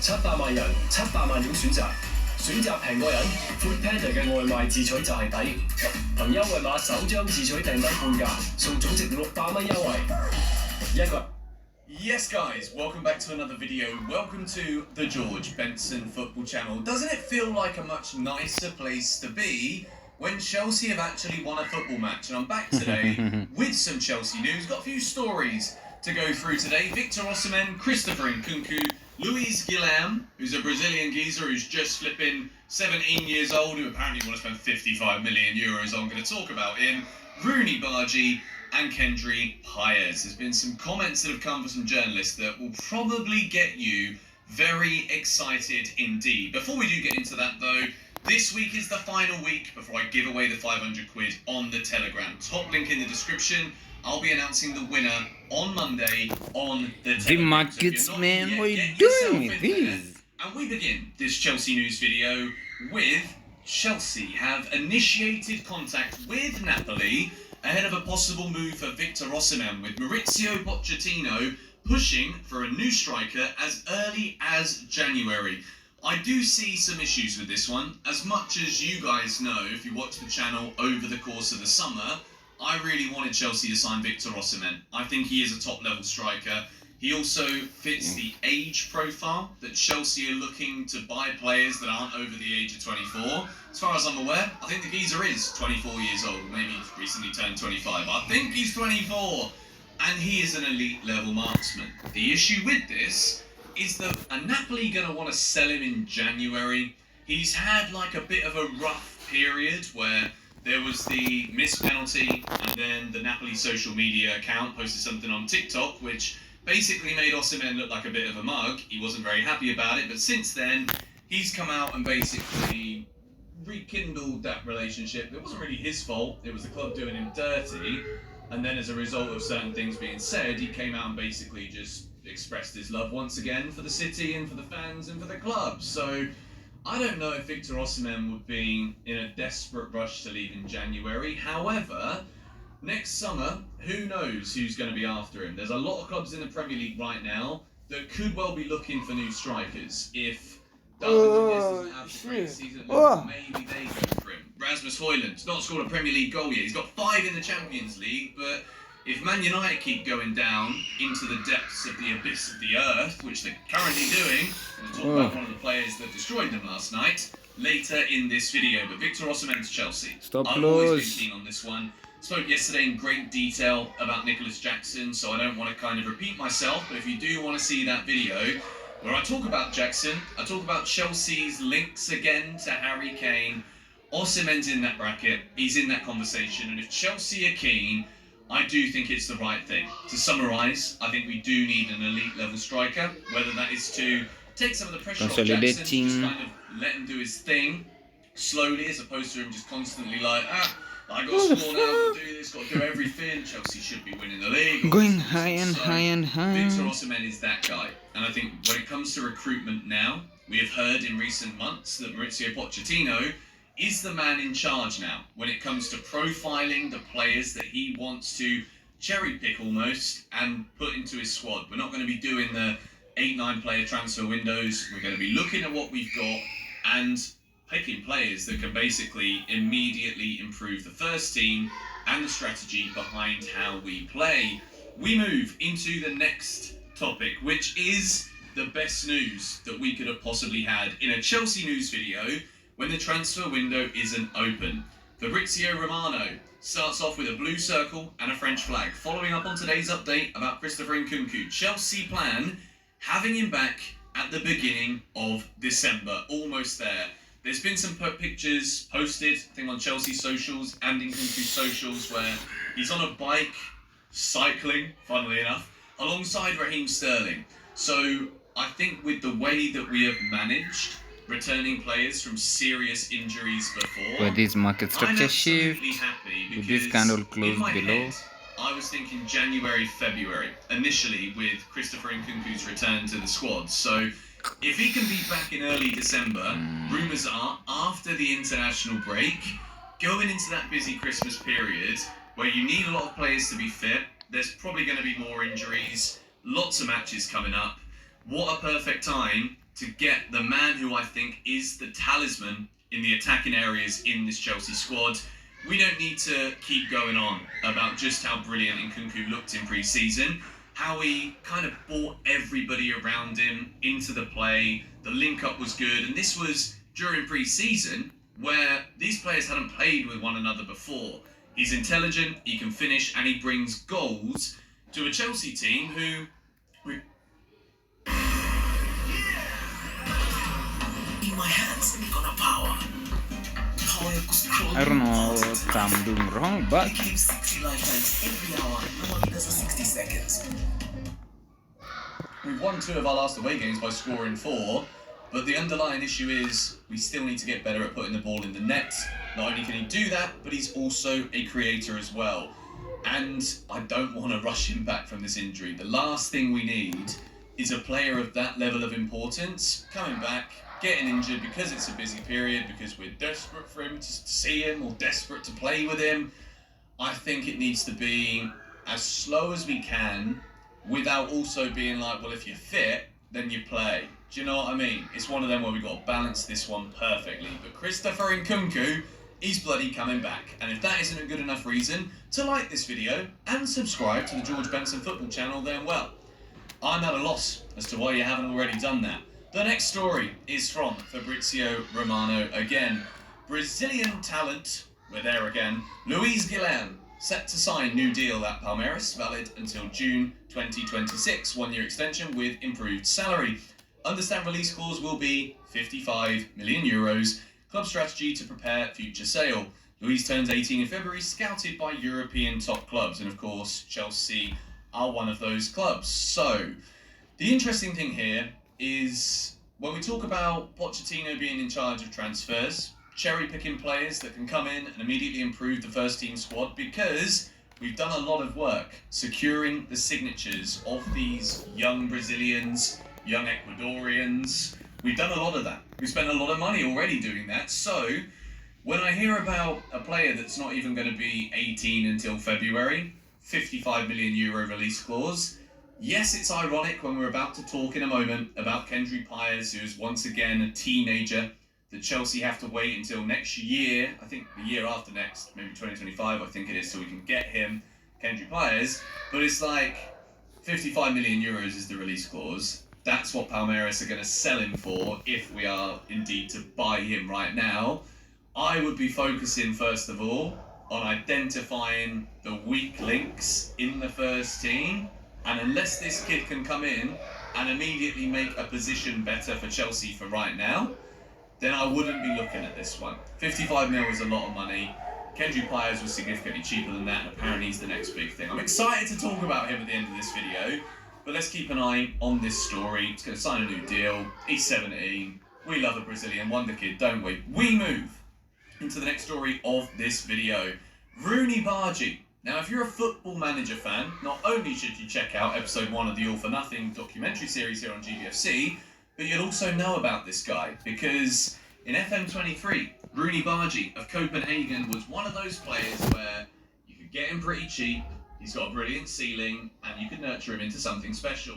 $700萬人，700萬種選擇，選擇平個人，Food Panda 嘅外賣自取就係抵。憑優惠碼首張自取訂低半價，送總值600蚊優惠。一個。Yes guys, welcome back to another video. Welcome to the George Benson Football Channel. Doesn't it feel like a much nicer place to be when Chelsea have actually won a football match? And I'm back today with some Chelsea news. Got a few stories to go through today. Victor Osimhen, Christopher Nkunku, Luis Guilherme, who's a Brazilian geezer who's just flipping 17 years old, who apparently want to spend 55 million euros. I'm going to talk about him. Rooney Bargi and Kendry Paez. There's been some comments that have come from some journalists that will probably get you very excited indeed. Before we do get into that though, this week is the final week before I give away the 500 quid on the Telegram. Top link in the description. I'll be announcing the winner on Monday on the Telegram. The markets, so man, what are you doing with this? And we begin this Chelsea news video with Chelsea have initiated contact with Napoli ahead of a possible move for Victor Osimhen, with Maurizio Pochettino pushing for a new striker as early as January. I do see some issues with this one. As much as you guys know, if you watch the channel over the course of the summer, I really wanted Chelsea to sign Victor Osimhen. I think he is a top-level striker. He also fits the age profile that Chelsea are looking to buy players that aren't over the age of 24. As far as I'm aware, I think the geezer is 24 years old. Maybe he's recently turned 25. I think he's 24. And he is an elite level marksman. The issue with this is that are Napoli going to want to sell him in January? He's had like a bit of a rough period where there was the missed penalty and then the Napoli social media account posted something on TikTok which basically made Osimhen look like a bit of a mug. He wasn't very happy about it, but since then, he's come out and basically rekindled that relationship. It wasn't really his fault, it was the club doing him dirty, and then as a result of certain things being said, he came out and basically just expressed his love once again for the city and for the fans and for the club. So, I don't know if Victor Osimhen would be in a desperate rush to leave in January. However, next summer, who knows who's going to be after him? There's a lot of clubs in the Premier League right now that could well be looking for new strikers. If Darwin doesn't have a great season, maybe they go for him. Rasmus Højlund's not scored a Premier League goal yet. He's got 5 in the Champions League, but if Man United keep going down into the depths of the abyss of the earth, which they're currently doing, we'll talk about one of the players that destroyed them last night later in this video. But Victor Osimhen to Chelsea. I've always been keen on this one. Spoke yesterday in great detail about Nicholas Jackson, so I don't want to kind of repeat myself, but if you do want to see that video where I talk about Jackson, I talk about Chelsea's links again to Harry Kane, Osimhen's in that bracket, he's in that conversation, and if Chelsea are keen, I do think it's the right thing. To summarise, I think we do need an elite level striker, whether that is to take some of the pressure off Jackson, just kind of let him do his thing slowly, as opposed to him just constantly like I got to score now, got to do this, got to do everything. Chelsea should be winning the league. Going high and So, high and high. Victor Osimhen is that guy. And I think when it comes to recruitment now, we have heard in recent months that Maurizio Pochettino is the man in charge now when it comes to profiling the players that he wants to cherry pick almost and put into his squad. We're not going to be doing the 8-9 player transfer windows. We're going to be looking at what we've got and picking players that can basically immediately improve the first team and the strategy behind how we play. We move into the next topic, which is the best news that we could have possibly had in a Chelsea news video when the transfer window isn't open. Fabrizio Romano starts off with a blue circle and a French flag, following up on today's update about Christopher Nkunku. Chelsea plan having him back at the beginning of December, almost there. There's been some pictures posted, I think on Chelsea socials and Nkunku's socials, where he's on a bike, cycling, funnily enough, alongside Raheem Sterling. So I think with the way that we have managed returning players from serious injuries before, With this market structure shift, with this candle close below. I was thinking January, February, initially with Christopher Nkunku's return to the squad. So if he can be back in early December, rumours are after the international break, going into that busy Christmas period where you need a lot of players to be fit, there's probably going to be more injuries, lots of matches coming up. What a perfect time to get the man who I think is the talisman in the attacking areas in this Chelsea squad. We don't need to keep going on about just how brilliant Nkunku looked in pre-season, how he kind of brought everybody around him into the play. The link-up was good, and this was during pre-season where these players hadn't played with one another before. He's intelligent, he can finish, and he brings goals to a Chelsea team who... In my hands, gonna power. I don't know what I'm doing wrong, but Give 60 lifetimes every hour. Nobody does a 60 seconds. We've won 2 of our last away games by scoring 4, but the underlying issue is we still need to get better at putting the ball in the net. Not only can he do that, but he's also a creator as well. And I don't want to rush him back from this injury. The last thing we need is a player of that level of importance coming back, getting injured because it's a busy period, because we're desperate for him to see him or desperate to play with him. I think it needs to be as slow as we can without also being like, well, if you're fit, then you play. Do you know what I mean? It's one of them where we've got to balance this one perfectly. But Christopher Nkunku, he's bloody coming back. And if that isn't a good enough reason to like this video and subscribe to the George Benson Football channel, then well, I'm at a loss as to why you haven't already done that. The next story is from Fabrizio Romano again. Brazilian talent, we're there again, Luis Guilherme, set to sign new deal at Palmeiras, valid until June 2026, 1-year extension with improved salary. Understand release clause will be 55 million euros. Club strategy to prepare future sale. Luis turns 18 in February, scouted by European top clubs, and of course Chelsea are one of those clubs. So, the interesting thing here is when we talk about Pochettino being in charge of transfers, cherry-picking players that can come in and immediately improve the first-team squad, because we've done a lot of work securing the signatures of these young Brazilians, young Ecuadorians. We've done a lot of that. We've spent a lot of money already doing that. So when I hear about a player that's not even going to be 18 until February, 55 million euro release clause, yes, it's ironic when we're about to talk in a moment about Kendry Pires, who is once again a teenager, that Chelsea have to wait until next year, I think the year after next, maybe 2025, I think it is, so we can get him, Kendry Pires. But it's like 55 million euros is the release clause. That's what Palmeiras are going to sell him for if we are indeed to buy him right now. I would be focusing first of all on identifying the weak links in the first team. And unless this kid can come in and immediately make a position better for Chelsea for right now, then I wouldn't be looking at this one. 55 mil is a lot of money. Kendry Pires was significantly cheaper than that, and apparently he's the next big thing. I'm excited to talk about him at the end of this video, but let's keep an eye on this story. He's going to sign a new deal. He's 17. We love a Brazilian wonder kid, don't we? We move into the next story of this video. Rooney Bargy. Now, if you're a Football Manager fan, not only should you check out episode 1 of the All for Nothing documentary series here on GBFC, but you'll also know about this guy because in FM23, Rooney Bargy of Copenhagen was one of those players where you could get him pretty cheap, he's got a brilliant ceiling, and you could nurture him into something special.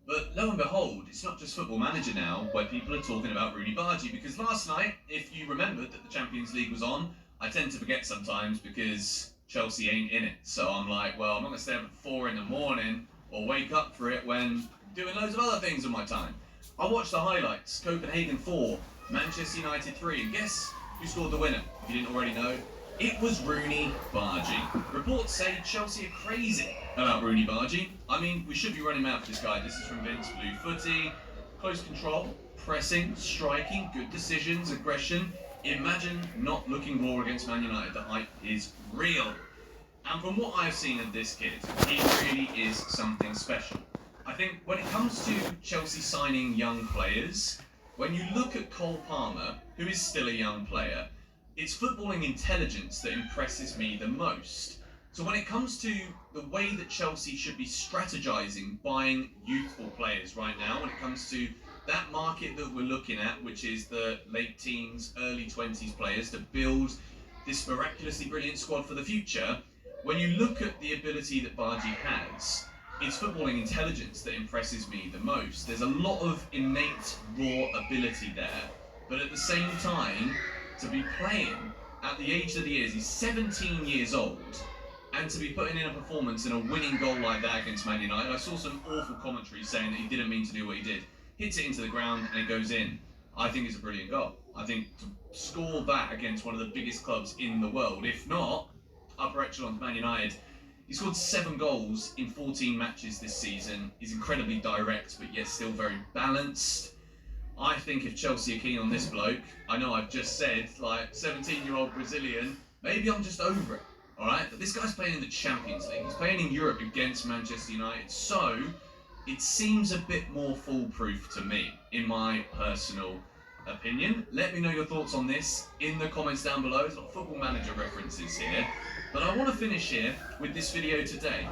But lo and behold, it's not just Football Manager now where people are talking about Rooney Bargy, because last night, if you remembered that the Champions League was on, I tend to forget sometimes because Chelsea ain't in it. So I'm like, well, I'm not going to stay up at 4 in the morning or wake up for it when doing loads of other things with my time. I watched the highlights. Copenhagen 4, Manchester United 3, and guess who scored the winner? If you didn't already know, it was Rooney Bargy. Reports say Chelsea are crazy about Rooney Bargy. I mean, we should be running out for this guy. This is from Vince Blue Footy. Close control, pressing, striking, good decisions, aggression. Imagine not looking raw against Man United. The hype is real. And from what I've seen of this kid, he really is something special. I think when it comes to Chelsea signing young players, when you look at Cole Palmer, who is still a young player, it's footballing intelligence that impresses me the most. So when it comes to the way that Chelsea should be strategizing buying youthful players right now, when it comes to that market that we're looking at, which is the late teens, early 20s players to build this miraculously brilliant squad for the future, when you look at the ability that Bargy has, it's footballing intelligence that impresses me the most. There's a lot of innate raw ability there, but at the same time, to be playing at the age that he is, he's 17 years old, and to be putting in a performance in a winning goal like that against Man United, I saw some awful commentary saying that he didn't mean to do what he did. Hits it into the ground and it goes in. I think it's a brilliant goal. I think to score that against one of the biggest clubs in the world, if not upper echelon Man United, he scored 7 goals in 14 matches this season. He's incredibly direct, but yet still very balanced. I think if Chelsea are keen on this bloke, I know I've just said, like, 17-year-old Brazilian, maybe I'm just over it, all right? But this guy's playing in the Champions League. He's playing in Europe against Manchester United, so it seems a bit more foolproof to me, in my personal opinion. Let me know your thoughts on this in the comments down below. There's a lot of Football Manager references here. But I want to finish here with this video today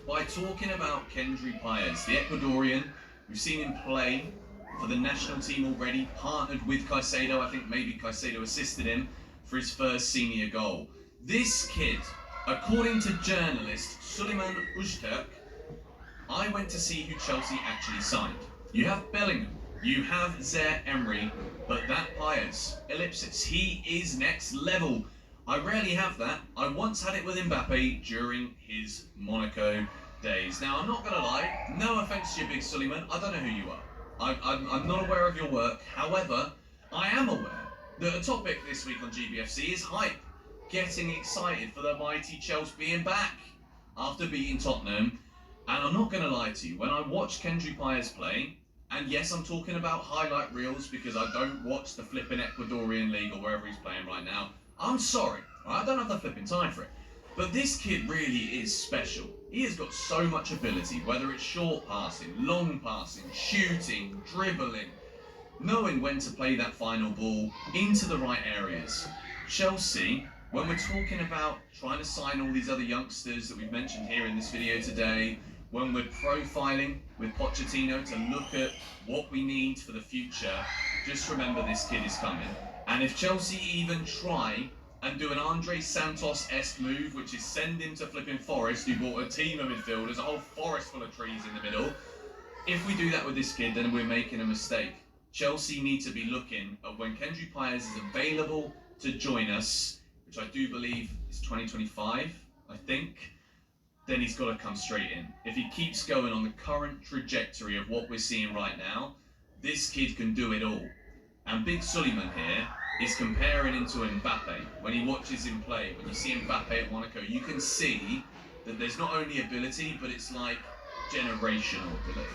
by talking about Kendry Páez, the Ecuadorian. We've seen him play for the national team already, partnered with Caicedo. I think maybe Caicedo assisted him for his first senior goal. This kid, according to journalist Suleiman Öztürk, I went to see who Chelsea actually signed. You have Bellingham, you have Zaire Emery, but that Páez, ellipsis, he is next level. I rarely have that. I once had it with Mbappe during his Monaco days. Now, I'm not going to lie, no offence to you, big Suleiman, I don't know who you are. I'm not aware of your work. However, I am aware that a topic this week on GBFC is hype. Getting excited for the mighty Chelsea being back after beating Tottenham. And I'm not going to lie to you, when I watch Kendry Páez play, and yes, I'm talking about highlight reels because I don't watch the flipping Ecuadorian league or wherever he's playing right now. I'm sorry, I don't have the flipping time for it. But this kid really is special. He has got so much ability, whether it's short passing, long passing, shooting, dribbling, knowing when to play that final ball into the right areas. Chelsea, when we're talking about trying to sign all these other youngsters that we've mentioned here in this video today, when we're profiling with Pochettino to look at what we need for the future, just remember this kid is coming. And if Chelsea even try and do an Andre Santos-esque move, which is send him to flipping Forest, who bought a team of midfielders, a whole forest full of trees in the middle, if we do that with this kid, then we're making a mistake. Chelsea need to be looking at when Kendry Páez is available to join us, which I do believe is 2025, I think, then he's got to come straight in. If he keeps going on the current trajectory of what we're seeing right now, this kid can do it all. And Big Suleiman here is comparing him to Mbappe. When he watches him play, when you see Mbappe at Monaco, you can see that there's not only ability, but it's like generational ability.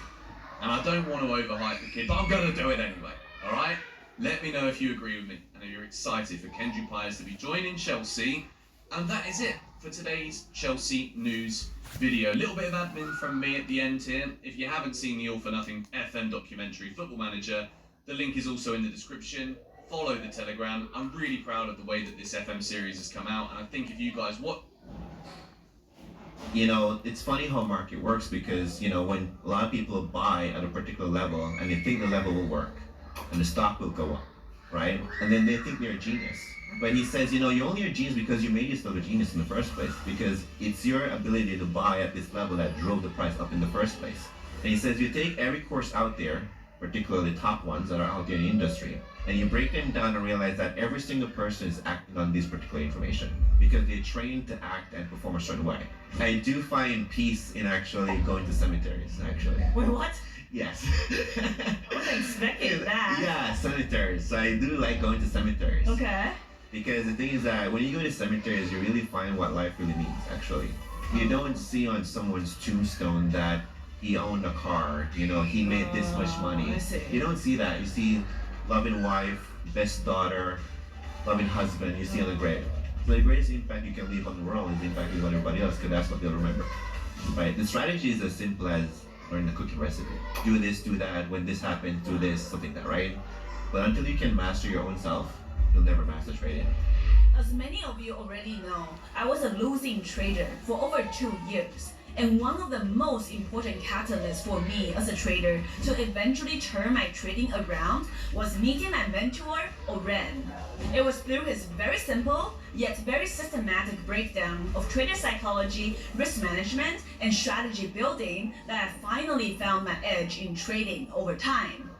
And I don't want to overhype the kid, but I'm going to do it anyway, all right? Let me know if you agree with me and if you're excited for Kendry Páez to be joining Chelsea. And that is it for today's Chelsea news video. A little bit of admin from me at the end here. If you haven't seen the All for Nothing FM documentary, Football Manager, the link is also in the description. follow the Telegram. I'm really proud of the way that this FM series has come out, and I think if you guys You know, it's funny how market works because, you know, when a lot of people buy at a particular level and they think the level will work and the stock will go up, right? And then they think they're a genius. But he says, you know, you're only a genius because you made yourself a genius in the first place, because it's your ability to buy at this level that drove the price up in the first place. And he says, you take every course out there, particularly the top ones that are out there in the industry, and you break them down and realize that every single person is acting on this particular information because they're trained to act and perform a certain way. I do find peace in actually going to cemeteries, actually. Wait, what? Yes. I wasn't expecting that. Yeah, cemeteries. So I do like going to cemeteries. Okay. Because the thing is that when you go to cemeteries, you really find what life really means, actually. You don't see on someone's tombstone that he owned a car, you know, he made this much money. I see. You don't see that. You see loving wife, best daughter, loving husband, you see on the grave. So the greatest impact you can leave on the world is the impact you leave on everybody else, because that's what they'll remember. Right? The strategy is as simple as learn the cooking recipe. Do this, do that, when this happens, do this, something like that, right? But until you can master your own self, you'll never master trading. As many of you already know, I was a losing trader for over 2 years. And one of the most important catalysts for me as a trader to eventually turn my trading around was meeting my mentor, Oren. It was through his very simple, yet very systematic breakdown of trader psychology, risk management, and strategy building that I finally found my edge in trading over time.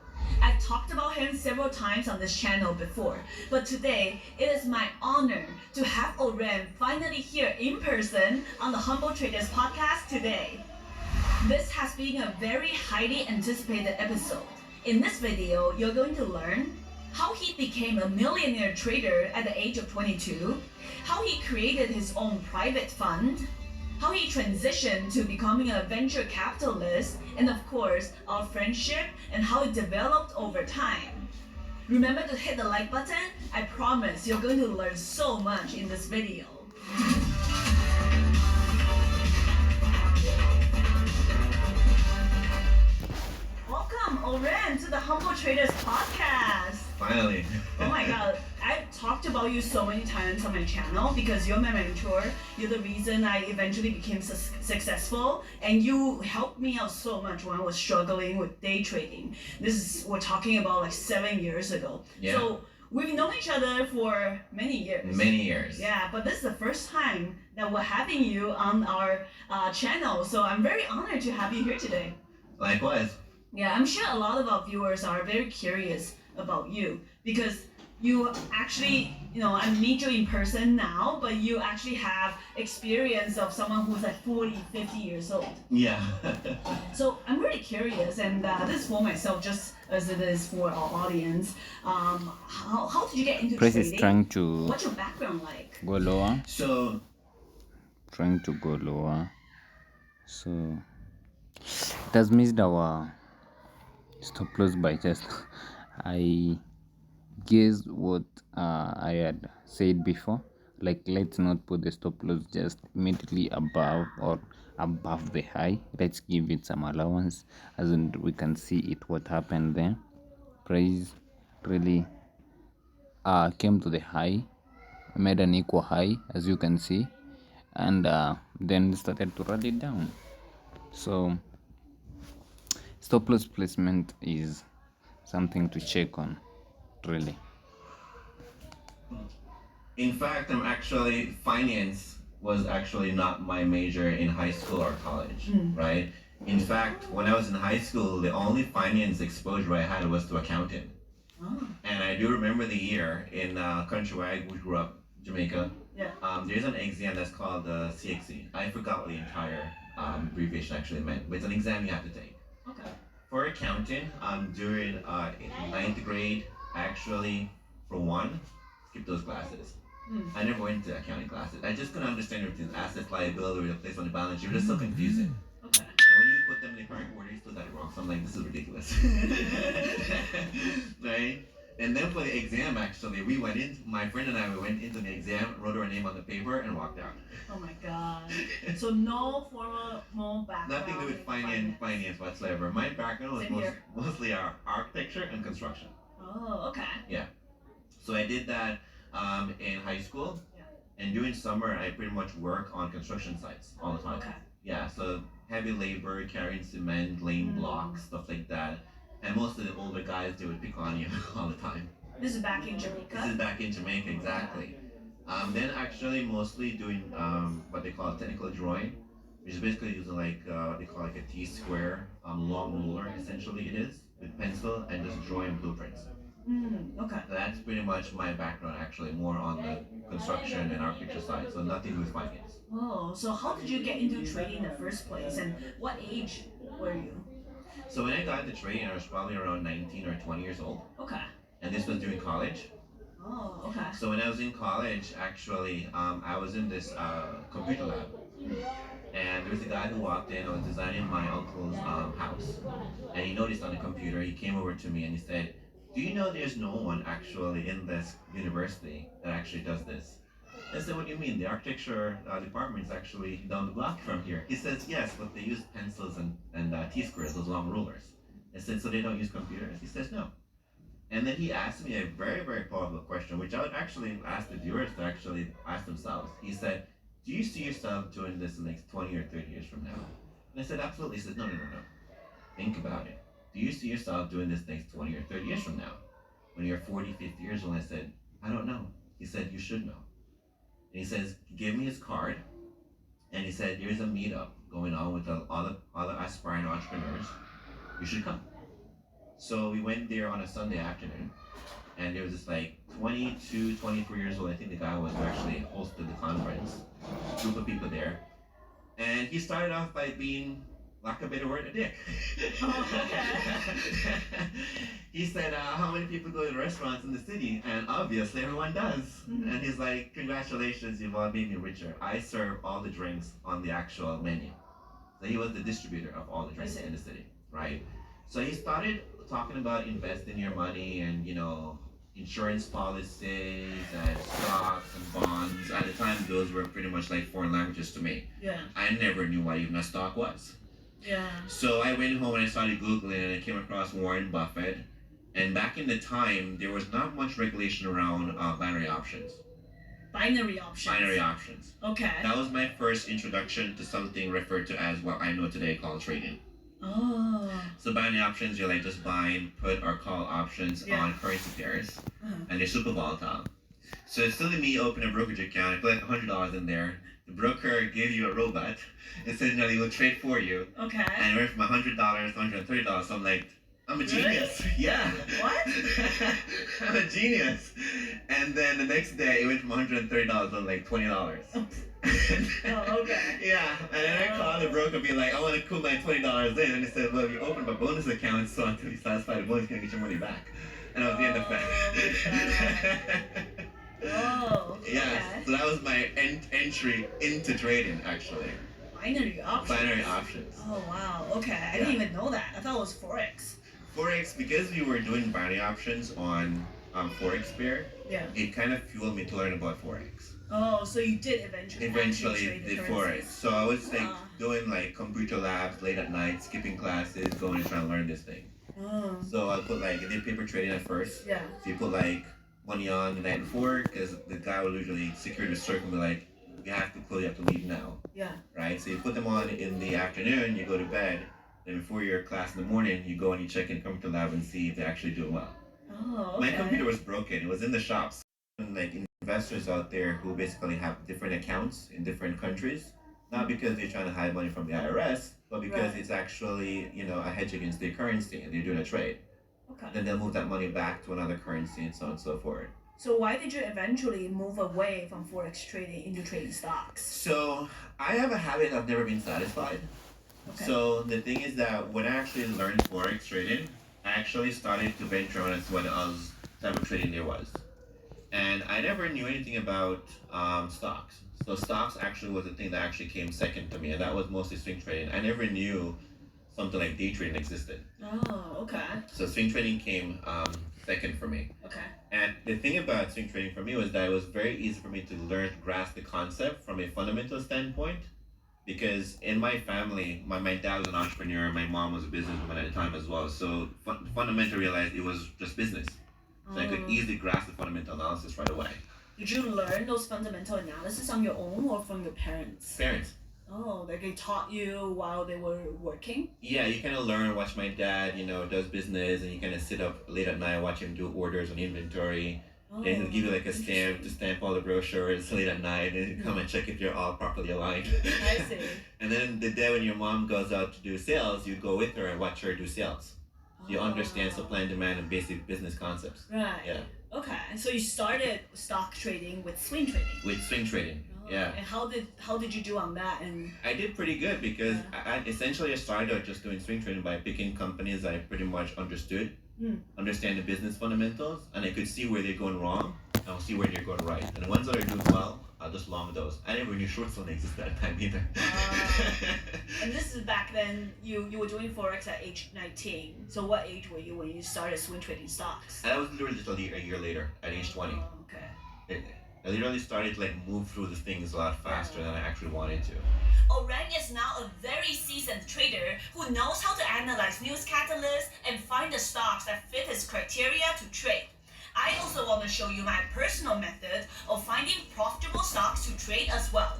I've talked about him several times on this channel before, but today it is my honor to have Oren finally here in person on the Humble Traders podcast today. This has been a very highly anticipated episode. In this video, you're going to learn how he became a millionaire trader at the age of 22, how he created his own private fund, how he transitioned to becoming a venture capitalist, and of course, our friendship and how it developed over time. Remember to hit the like button. I promise you're going to learn so much in this video. Welcome, Oren, to the Humble Traders podcast. Finally. Oh my god, I've talked about you so many times on my channel because you're my mentor. You're the reason I eventually became successful, and you helped me out so much when I was struggling with day trading. We're talking about like 7 years ago. Yeah. So we've known each other for many years. Many years. Yeah, but this is the first time that we're having you on our channel, so I'm very honored to have you here today. Likewise. Yeah, I'm sure a lot of our viewers are very curious about you because you actually, I meet you in person now, but you actually have experience of someone who's like 40, 50 years old. Yeah. So I'm really curious, and this is for myself just as it is for our audience. How did you get into Press is trading? trying to What's your background like? go lower. So, Trying to go lower. So it has missed our stop loss by just I guess what I had said before, like let's not put the stop loss just immediately above or above the high. Let's give it some allowance, as in we can see it what happened there. Price really came to the high, made an equal high as you can see, and then started to rally down. So stop loss placement is something to check on, really. in fact, finance was actually not my major in high school or college, right? In fact, when I was in high school, the only finance exposure I had was to accounting. Oh, And I do remember the year in country where I grew up, Jamaica. yeah. There's an exam that's called the CXC. I forgot what the entire abbreviation actually meant, but it's an exam you have to take. Okay. For accounting, during ninth grade, actually, for one, skipped those classes. I never went to accounting classes. I just couldn't understand everything. Assets, liability, the place on the balance sheet. It was just so confusing. Okay. And when you put them in the correct order, you still got it wrong. So I'm like, this is ridiculous. Right? And then for the exam, actually, my friend and I went into the exam, wrote our name on the paper, and walked out. Oh my god. So no formal background. Nothing to do with in finance whatsoever. My background was Same here. mostly architecture and construction. Oh, okay. Yeah. So I did that in high school, and during summer I pretty much work on construction sites all the time. Okay. Yeah, so heavy labor, carrying cement, laying blocks, stuff like that. And most of the older guys, they would pick on you all the time. This is back in This is Jamaica. back in Jamaica, exactly. Then actually mostly doing what they call technical drawing, which is basically using like what they call like a T-square long ruler, essentially it is, with pencil and just drawing blueprints. Okay. So that's pretty much my background actually, more on the construction and architecture side, so nothing with finance. Oh, so how did you get into trading in the first place, and what age were you? So when I got into trading, I was probably around 19 or 20 years old, Okay. and this was during college. Oh, okay. So when I was in college, actually, I was in this computer lab, and there was a guy who walked in. I was designing my uncle's house, and he noticed on the computer. He came over to me and he said, "Do you know there's no one actually in this university that actually does this?" I said, "What do you mean? The architecture department is actually down the block from here." He says, "Yes, but they use pencils and T-squares, those long rulers." I said, "So they don't use computers?" He says, "No." And then he asked me a very, very powerful question, which I would actually ask the viewers to actually ask themselves. He said, "Do you see yourself doing this in the next 20 or 30 years from now?" And I said, "Absolutely." He said, "No, no, no, no. Think about it. Do you see yourself doing this next 20 or 30 years from now? When you're 40, 50 years old?" I said, "I don't know." He said, "You should know." And he says, "Give me his card." And he said, "There's a meetup going on with other aspiring entrepreneurs. You should come." So we went there on a Sunday afternoon, and there was this like 22, 24 years old, I think the guy was, who actually hosted the conference, group of people there. And he started off by being, lack of a better word, a dick. He said, "How many people go to restaurants in the city?" And obviously everyone does. And he's like, "Congratulations, you've all made me richer. I serve all the drinks on the actual menu." So he was the distributor of all the drinks in the city, right? So he started talking about investing your money and, insurance policies and stocks and bonds. At the time, those were pretty much like foreign languages to me. Yeah. I never knew what even a stock was. Yeah. So I went home and I started Googling and I came across Warren Buffett. And back in the time, there was not much regulation around binary options. Binary options. Binary options. Okay. That was my first introduction to something referred to as what I know today called trading. Oh. So binary options, you're like just buying put or call options on currency pairs, and they're super volatile. So instead of me opening a brokerage account, I put like $100 in there. The broker gave you a robot and said, "No, he will trade for you." Okay. And it went from $100 to $130. So I'm like, I'm a genius. Really? Yeah. What? I'm a genius. And then the next day, it went from $130 to like $20. Oh, okay. Yeah, and then I called the broker, be like, "I want to cool my $20 in," and they said, "Well, if you open my bonus account, so until you satisfy the bonus, you can get your money back." And that was the end of that. Oh. Yeah, Okay. so that was my entry into trading, actually. Binary options. Binary options. Oh wow. Okay. I didn't even know that. I thought it was forex. Forex, because we were doing binary options on Forex Fair, Yeah. it kind of fueled me to learn about Forex. Oh, so you did eventually Eventually trade the did currencies. Forex. So I was like Ah. doing like computer labs late at night, skipping classes, going and trying to learn this thing. Oh. So I put like, I did paper trading at first. Yeah. So you put like money on the night before, because the guy will usually secure the circle and be like, "You have to close, you have to leave now." Yeah. Right? So you put them on in the afternoon, you go to bed, then before your class in the morning, you go and you check in the computer lab and see if they're actually doing well. Oh. My Okay. computer was broken. It was in the shops. And like investors out there who basically have different accounts in different countries, not because they're trying to hide money from the IRS, but because Right. it's actually, a hedge against their currency and they're doing a trade. Okay. Then they'll move that money back to another currency and so on and so forth. So why did you eventually move away from forex trading into trading stocks? So I have a habit of never being satisfied. Okay. So the thing is that when I actually learned Forex trading, I actually started to venture on as what else type of trading there was. And I never knew anything about stocks. So stocks actually was the thing that actually came second to me, and that was mostly swing trading. I never knew something like day trading existed. Oh, okay. So swing trading came second for me. Okay. And the thing about swing trading for me was that it was very easy for me to learn to grasp the concept from a fundamental standpoint. Because in my family, my dad was an entrepreneur, my mom was a businesswoman at the time as well. So fundamentally realized it was just business. So I could easily grasp the fundamental analysis right away. Did you learn those fundamental analysis on your own or from your parents? Parents. Oh, like they taught you while they were working? Yeah, you kind of learn, watch my dad, does business, and you kind of sit up late at night, watch him do orders on inventory. Then he'll give you like a stamp to stamp all the brochures late at night, and come and check if you're all properly aligned. I see. And then the day when your mom goes out to do sales, you go with her and watch her do sales. So you understand supply and demand and basic business concepts. Right. Yeah. Okay, so you started stock trading with swing trading. With swing trading. Yeah. And how did you do on that? And I did pretty good because I essentially started out just doing swing trading by picking companies I pretty much understood, understand the business fundamentals, and I could see where they're going wrong, and I'll see where they're going right. And the ones that are doing well, I'll just long those. I never knew short selling existed at that time either. And this is back then you were doing forex at age 19. So what age were you when you started swing trading stocks? And I was literally just a year later, at age 20. Okay. I literally started to move through the things a lot faster than I actually wanted to. Orang is now a very seasoned trader who knows how to analyze news catalysts and find the stocks that fit his criteria to trade. I also want to show you my personal method of finding profitable stocks to trade as well.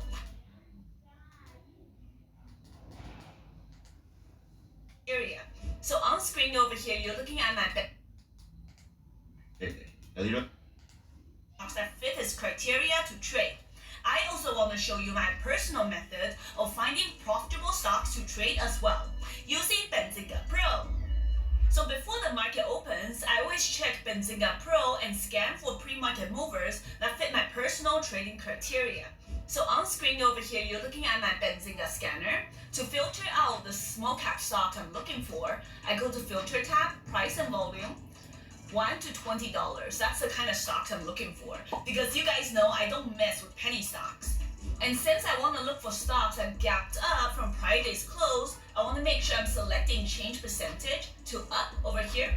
So on screen over here, you're looking at my stocks that fit his criteria to trade. I also want to show you my personal method of finding profitable stocks to trade as well, using Benzinga Pro. So before the market opens, I always check Benzinga Pro and scan for pre-market movers that fit my personal trading criteria. So on screen over here, you're looking at my Benzinga scanner. To filter out the small cap stock I'm looking for, I go to Filter tab, Price and Volume, $1 to $20. That's the kind of stocks I'm looking for. Because you guys know I don't mess with penny stocks. And since I want to look for stocks that gapped up from prior day's close, I want to make sure I'm selecting change percentage to up over here.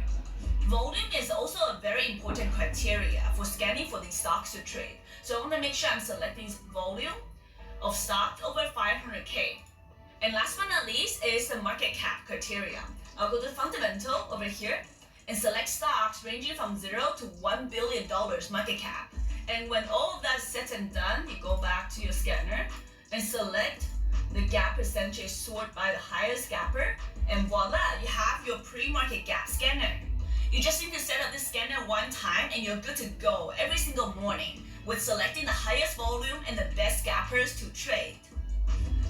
Volume is also a very important criteria for scanning for these stocks to trade. So I want to make sure I'm selecting volume of stocks over 500K. And last but not least is the market cap criteria. I'll go to fundamental over here and select stocks ranging from 0 to $1 billion market cap. And when all of that is said and done, you go back to your scanner and select the gap percentage sort by the highest gapper, and voila, you have your pre-market gap scanner. You just need to set up this scanner one time and you're good to go every single morning with selecting the highest volume and the best gappers to trade.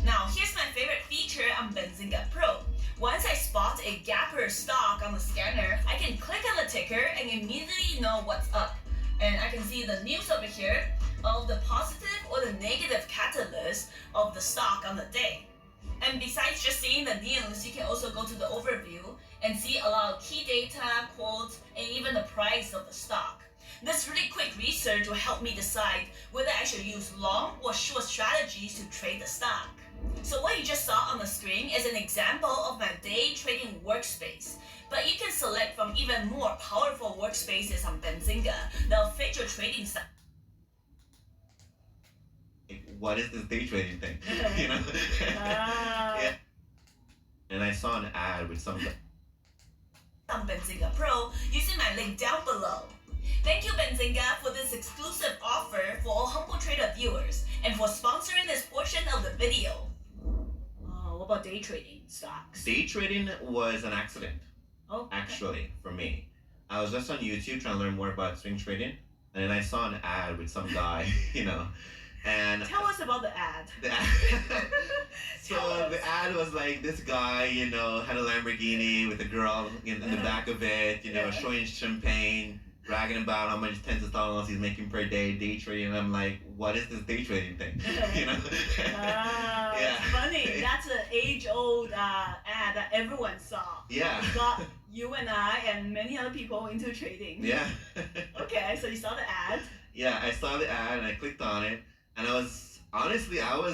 Now, here's my favorite feature on Benzinga Pro. Once I spot a gapper stock on the scanner, I can click on the ticker and immediately know what's up. And I can see the news over here of the positive or the negative catalyst of the stock on the day. And besides just seeing the news, you can also go to the overview and see a lot of key data, quotes, and even the price of the stock. This really quick research will help me decide whether I should use long or short strategies to trade the stock. So what you just saw on the screen is an example of my day trading workspace. But you can select from even more powerful workspaces on Benzinga that'll fit your trading style. What is this day trading thing? Yeah. And I saw an ad with some on Benzinga Pro using my link down below. Thank you, Benzinga, for this exclusive offer for all Humble Trader viewers and for sponsoring this portion of the video. What about day trading stocks? Day trading was an accident. Oh, okay. Actually, for me. I was just on YouTube trying to learn more about swing trading, and then I saw an ad with some guy, and tell us about the ad. So the ad was like this guy, had a Lamborghini with a girl in the back of it, showing champagne, bragging about how much tens of thousands he's making per day trading. And I'm like, what is this day trading thing? It's funny. That's an age-old ad that everyone saw. Yeah. It got you and I and many other people into trading. Yeah. Okay, so you saw the ad. Yeah, I saw the ad and I clicked on it, and I was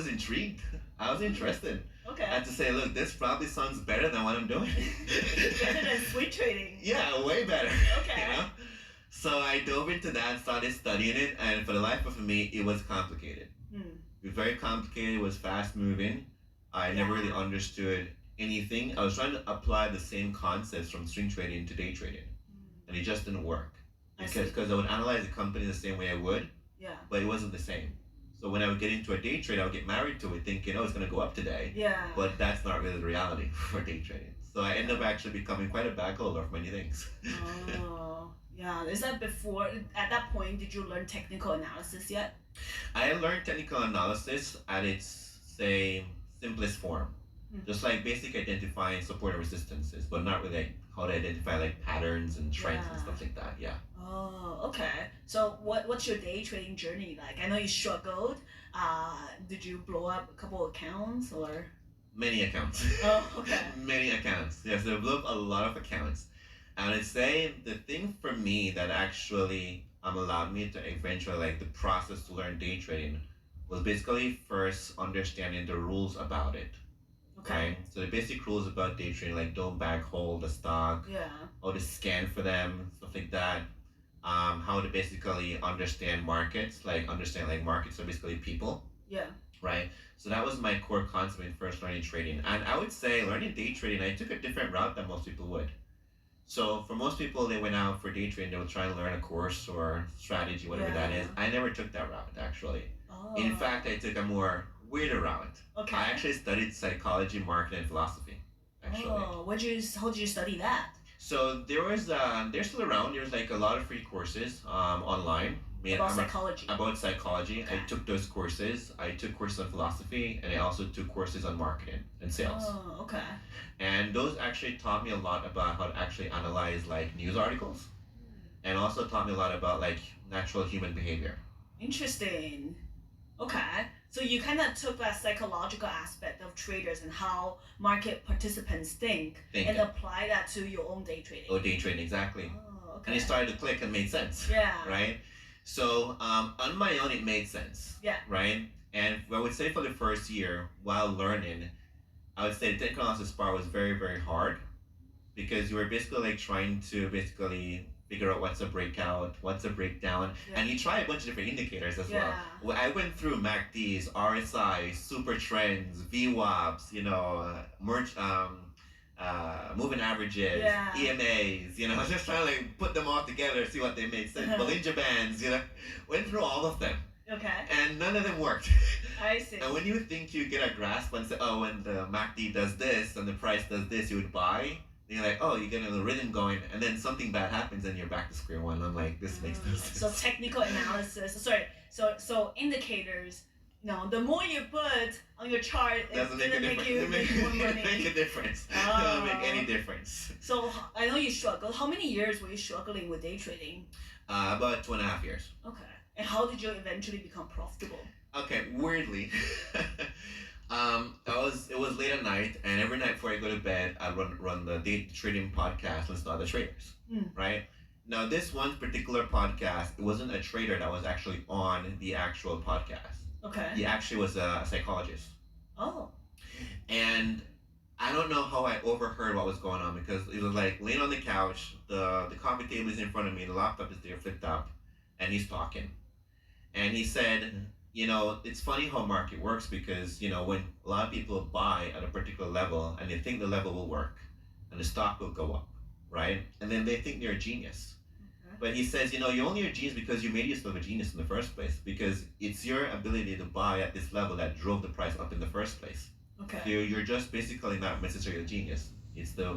intrigued. I was interested. Okay. I had to say, look, this probably sounds better than what I'm doing. Better than swing trading. Yeah, way better. Okay. So I dove into that, started studying it, and for the life of me, it was complicated. It was very complicated. It was fast moving. I never really understood anything. I was trying to apply the same concepts from swing trading to day trading, and it just didn't work. I see. because I would analyze the company the same way I would, Yeah. but it wasn't the same. So when I would get into a day trade, I would get married to it, thinking, oh, it's gonna go up today. Yeah. But that's not really the reality for day trading. So I end up actually becoming quite a bag holder of many things. Oh, yeah. Is that before, at that point, did you learn technical analysis yet? I learned technical analysis at its, say, simplest form. Just like basic identifying support and resistances, but not really like how to identify like patterns and trends and Yeah. stuff like that. Yeah. Oh, okay. So what's your day trading journey like? I know you struggled. Did you blow up a couple accounts or? Many accounts. Oh, okay. Many accounts. Yes, I blew up a lot of accounts. And I'd say the thing for me that actually allowed me to eventually like the process to learn day trading was basically first understanding the rules about it. Okay. Right? So the basic rules about day trading, like don't bag hold the stock, Yeah. how to scan for them, stuff like that. How to basically understand markets, like understand like markets are basically people, Yeah. right? So that was my core concept in first learning trading. And I would say learning day trading, I took a different route than most people would. So for most people, they went out for day trading, they would try and learn a course or strategy, whatever that Yeah. is. I never took that route actually. Oh. In fact, I took a more weirder route. Okay. I actually studied psychology, marketing, and philosophy. Actually. Oh, how did you study that? So they're still around. There's like a lot of free courses online. About psychology. About psychology. Okay. I took those courses. I took courses on philosophy, and I also took courses on marketing and sales. Oh, okay. And those actually taught me a lot about how to actually analyze like news articles, and also taught me a lot about like natural human behavior. Interesting. Okay. So you kind of took that psychological aspect of traders and how market participants think and Yeah. apply that to your own day trading. Oh, day trading, exactly. Oh, okay. And it started to click and made sense. Yeah. Right? So on my own, it made sense. Yeah. Right? And I would say for the first year, while learning, I would say the technical analysis part was very, very hard because you were basically like trying to basically figure out what's a breakout, what's a breakdown, Yeah. and you try a bunch of different indicators as well. Yeah. Well, I went through MACDs, RSI, super trends, VWAPs, moving averages, Yeah. EMAs, just trying to like put them all together, see what they made sense. Bollinger Bands, went through all of them, Okay. and none of them worked. I see. And when you think you get a grasp and say, oh, when the MACD does this and the price does this, you would buy. And you're like, oh, you get a little rhythm going, and then something bad happens, and you're back to square one. I'm like, this makes no sense. So technical analysis. Sorry. So indicators. The more you put on your chart, it Doesn't make a make difference. you It make more money. make a difference. Oh. Doesn't make any difference. So I know you struggled. How many years were you struggling with day trading? About 2.5 years. Okay. And how did you eventually become profitable? Okay, weirdly, it was late at night, and every night before I go to bed, I run the day trading podcast, listen to other traders, right? Now, this one particular podcast, it wasn't a trader that was actually on the actual podcast. Okay. He actually was a psychologist, Oh. and I don't know how I overheard what was going on because it was like laying on the couch, the coffee table is in front of me, the laptop is there flipped up, and he's talking, and he said, it's funny how market works because, when a lot of people buy at a particular level and they think the level will work and the stock will go up, right? And then they think they're a genius. Okay. But he says, you're only a genius because you made yourself a genius in the first place because it's your ability to buy at this level that drove the price up in the first place. Okay. So you're just basically not necessarily a genius. It's the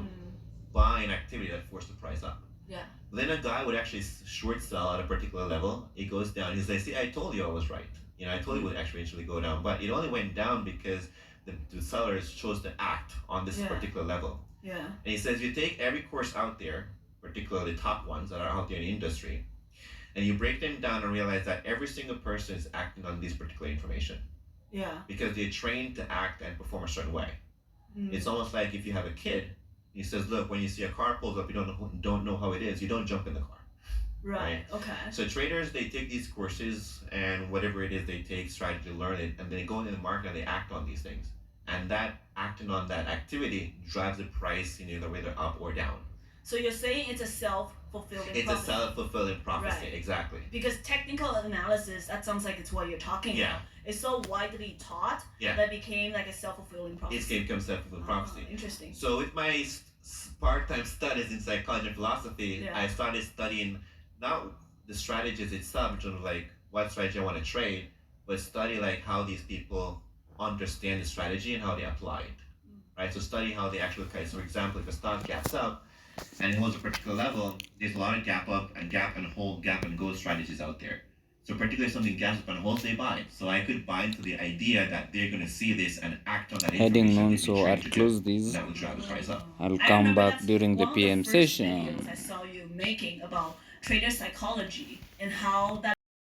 buying activity that forced the price up. Yeah. Then a guy would actually short sell at a particular level. It goes down. He's like, see, I told you I was right. I told you it would actually eventually go down. But it only went down because the sellers chose to act on this particular level. Yeah. And he says, you take every course out there, particularly the top ones that are out there in the industry, and you break them down and realize that every single person is acting on this particular information. Yeah. Because they're trained to act and perform a certain way. It's almost like if you have a kid, he says, look, when you see a car pulls up, you don't know how it is, you don't jump in the car. Right. Okay. So traders, they take these courses and whatever it is they take, try to learn it, and then they go into the market and they act on these things. And that acting on that activity drives the price in either whether up or down. So you're saying it's a self-fulfilling It's prophecy. a self-fulfilling prophecy, Right. exactly. Because technical analysis, that sounds like it's what you're talking Yeah. about. It's so widely taught Yeah. that became like a self-fulfilling prophecy. It becomes self-fulfilling prophecy. Interesting. So with my part-time studies in psychology and philosophy, Yeah. I started studying not the strategies itself in terms of like what strategy I want to trade, but study like how these people understand the strategy and how they apply it. Right? So study how they actually look at it. So for example, if a stock gaps up and it holds a particular level, there's a lot of gap up and gap and hold, gap and go strategies out there. So particularly if something gaps up and holds, they buy. So I could buy into the idea that they're going to see this and act on that Heading information. on, they've been so trained I'll to close do. this. That will drive the price up. I'll I come remember back that's during the one of PM first session. videos I saw you making about trader psychology and how that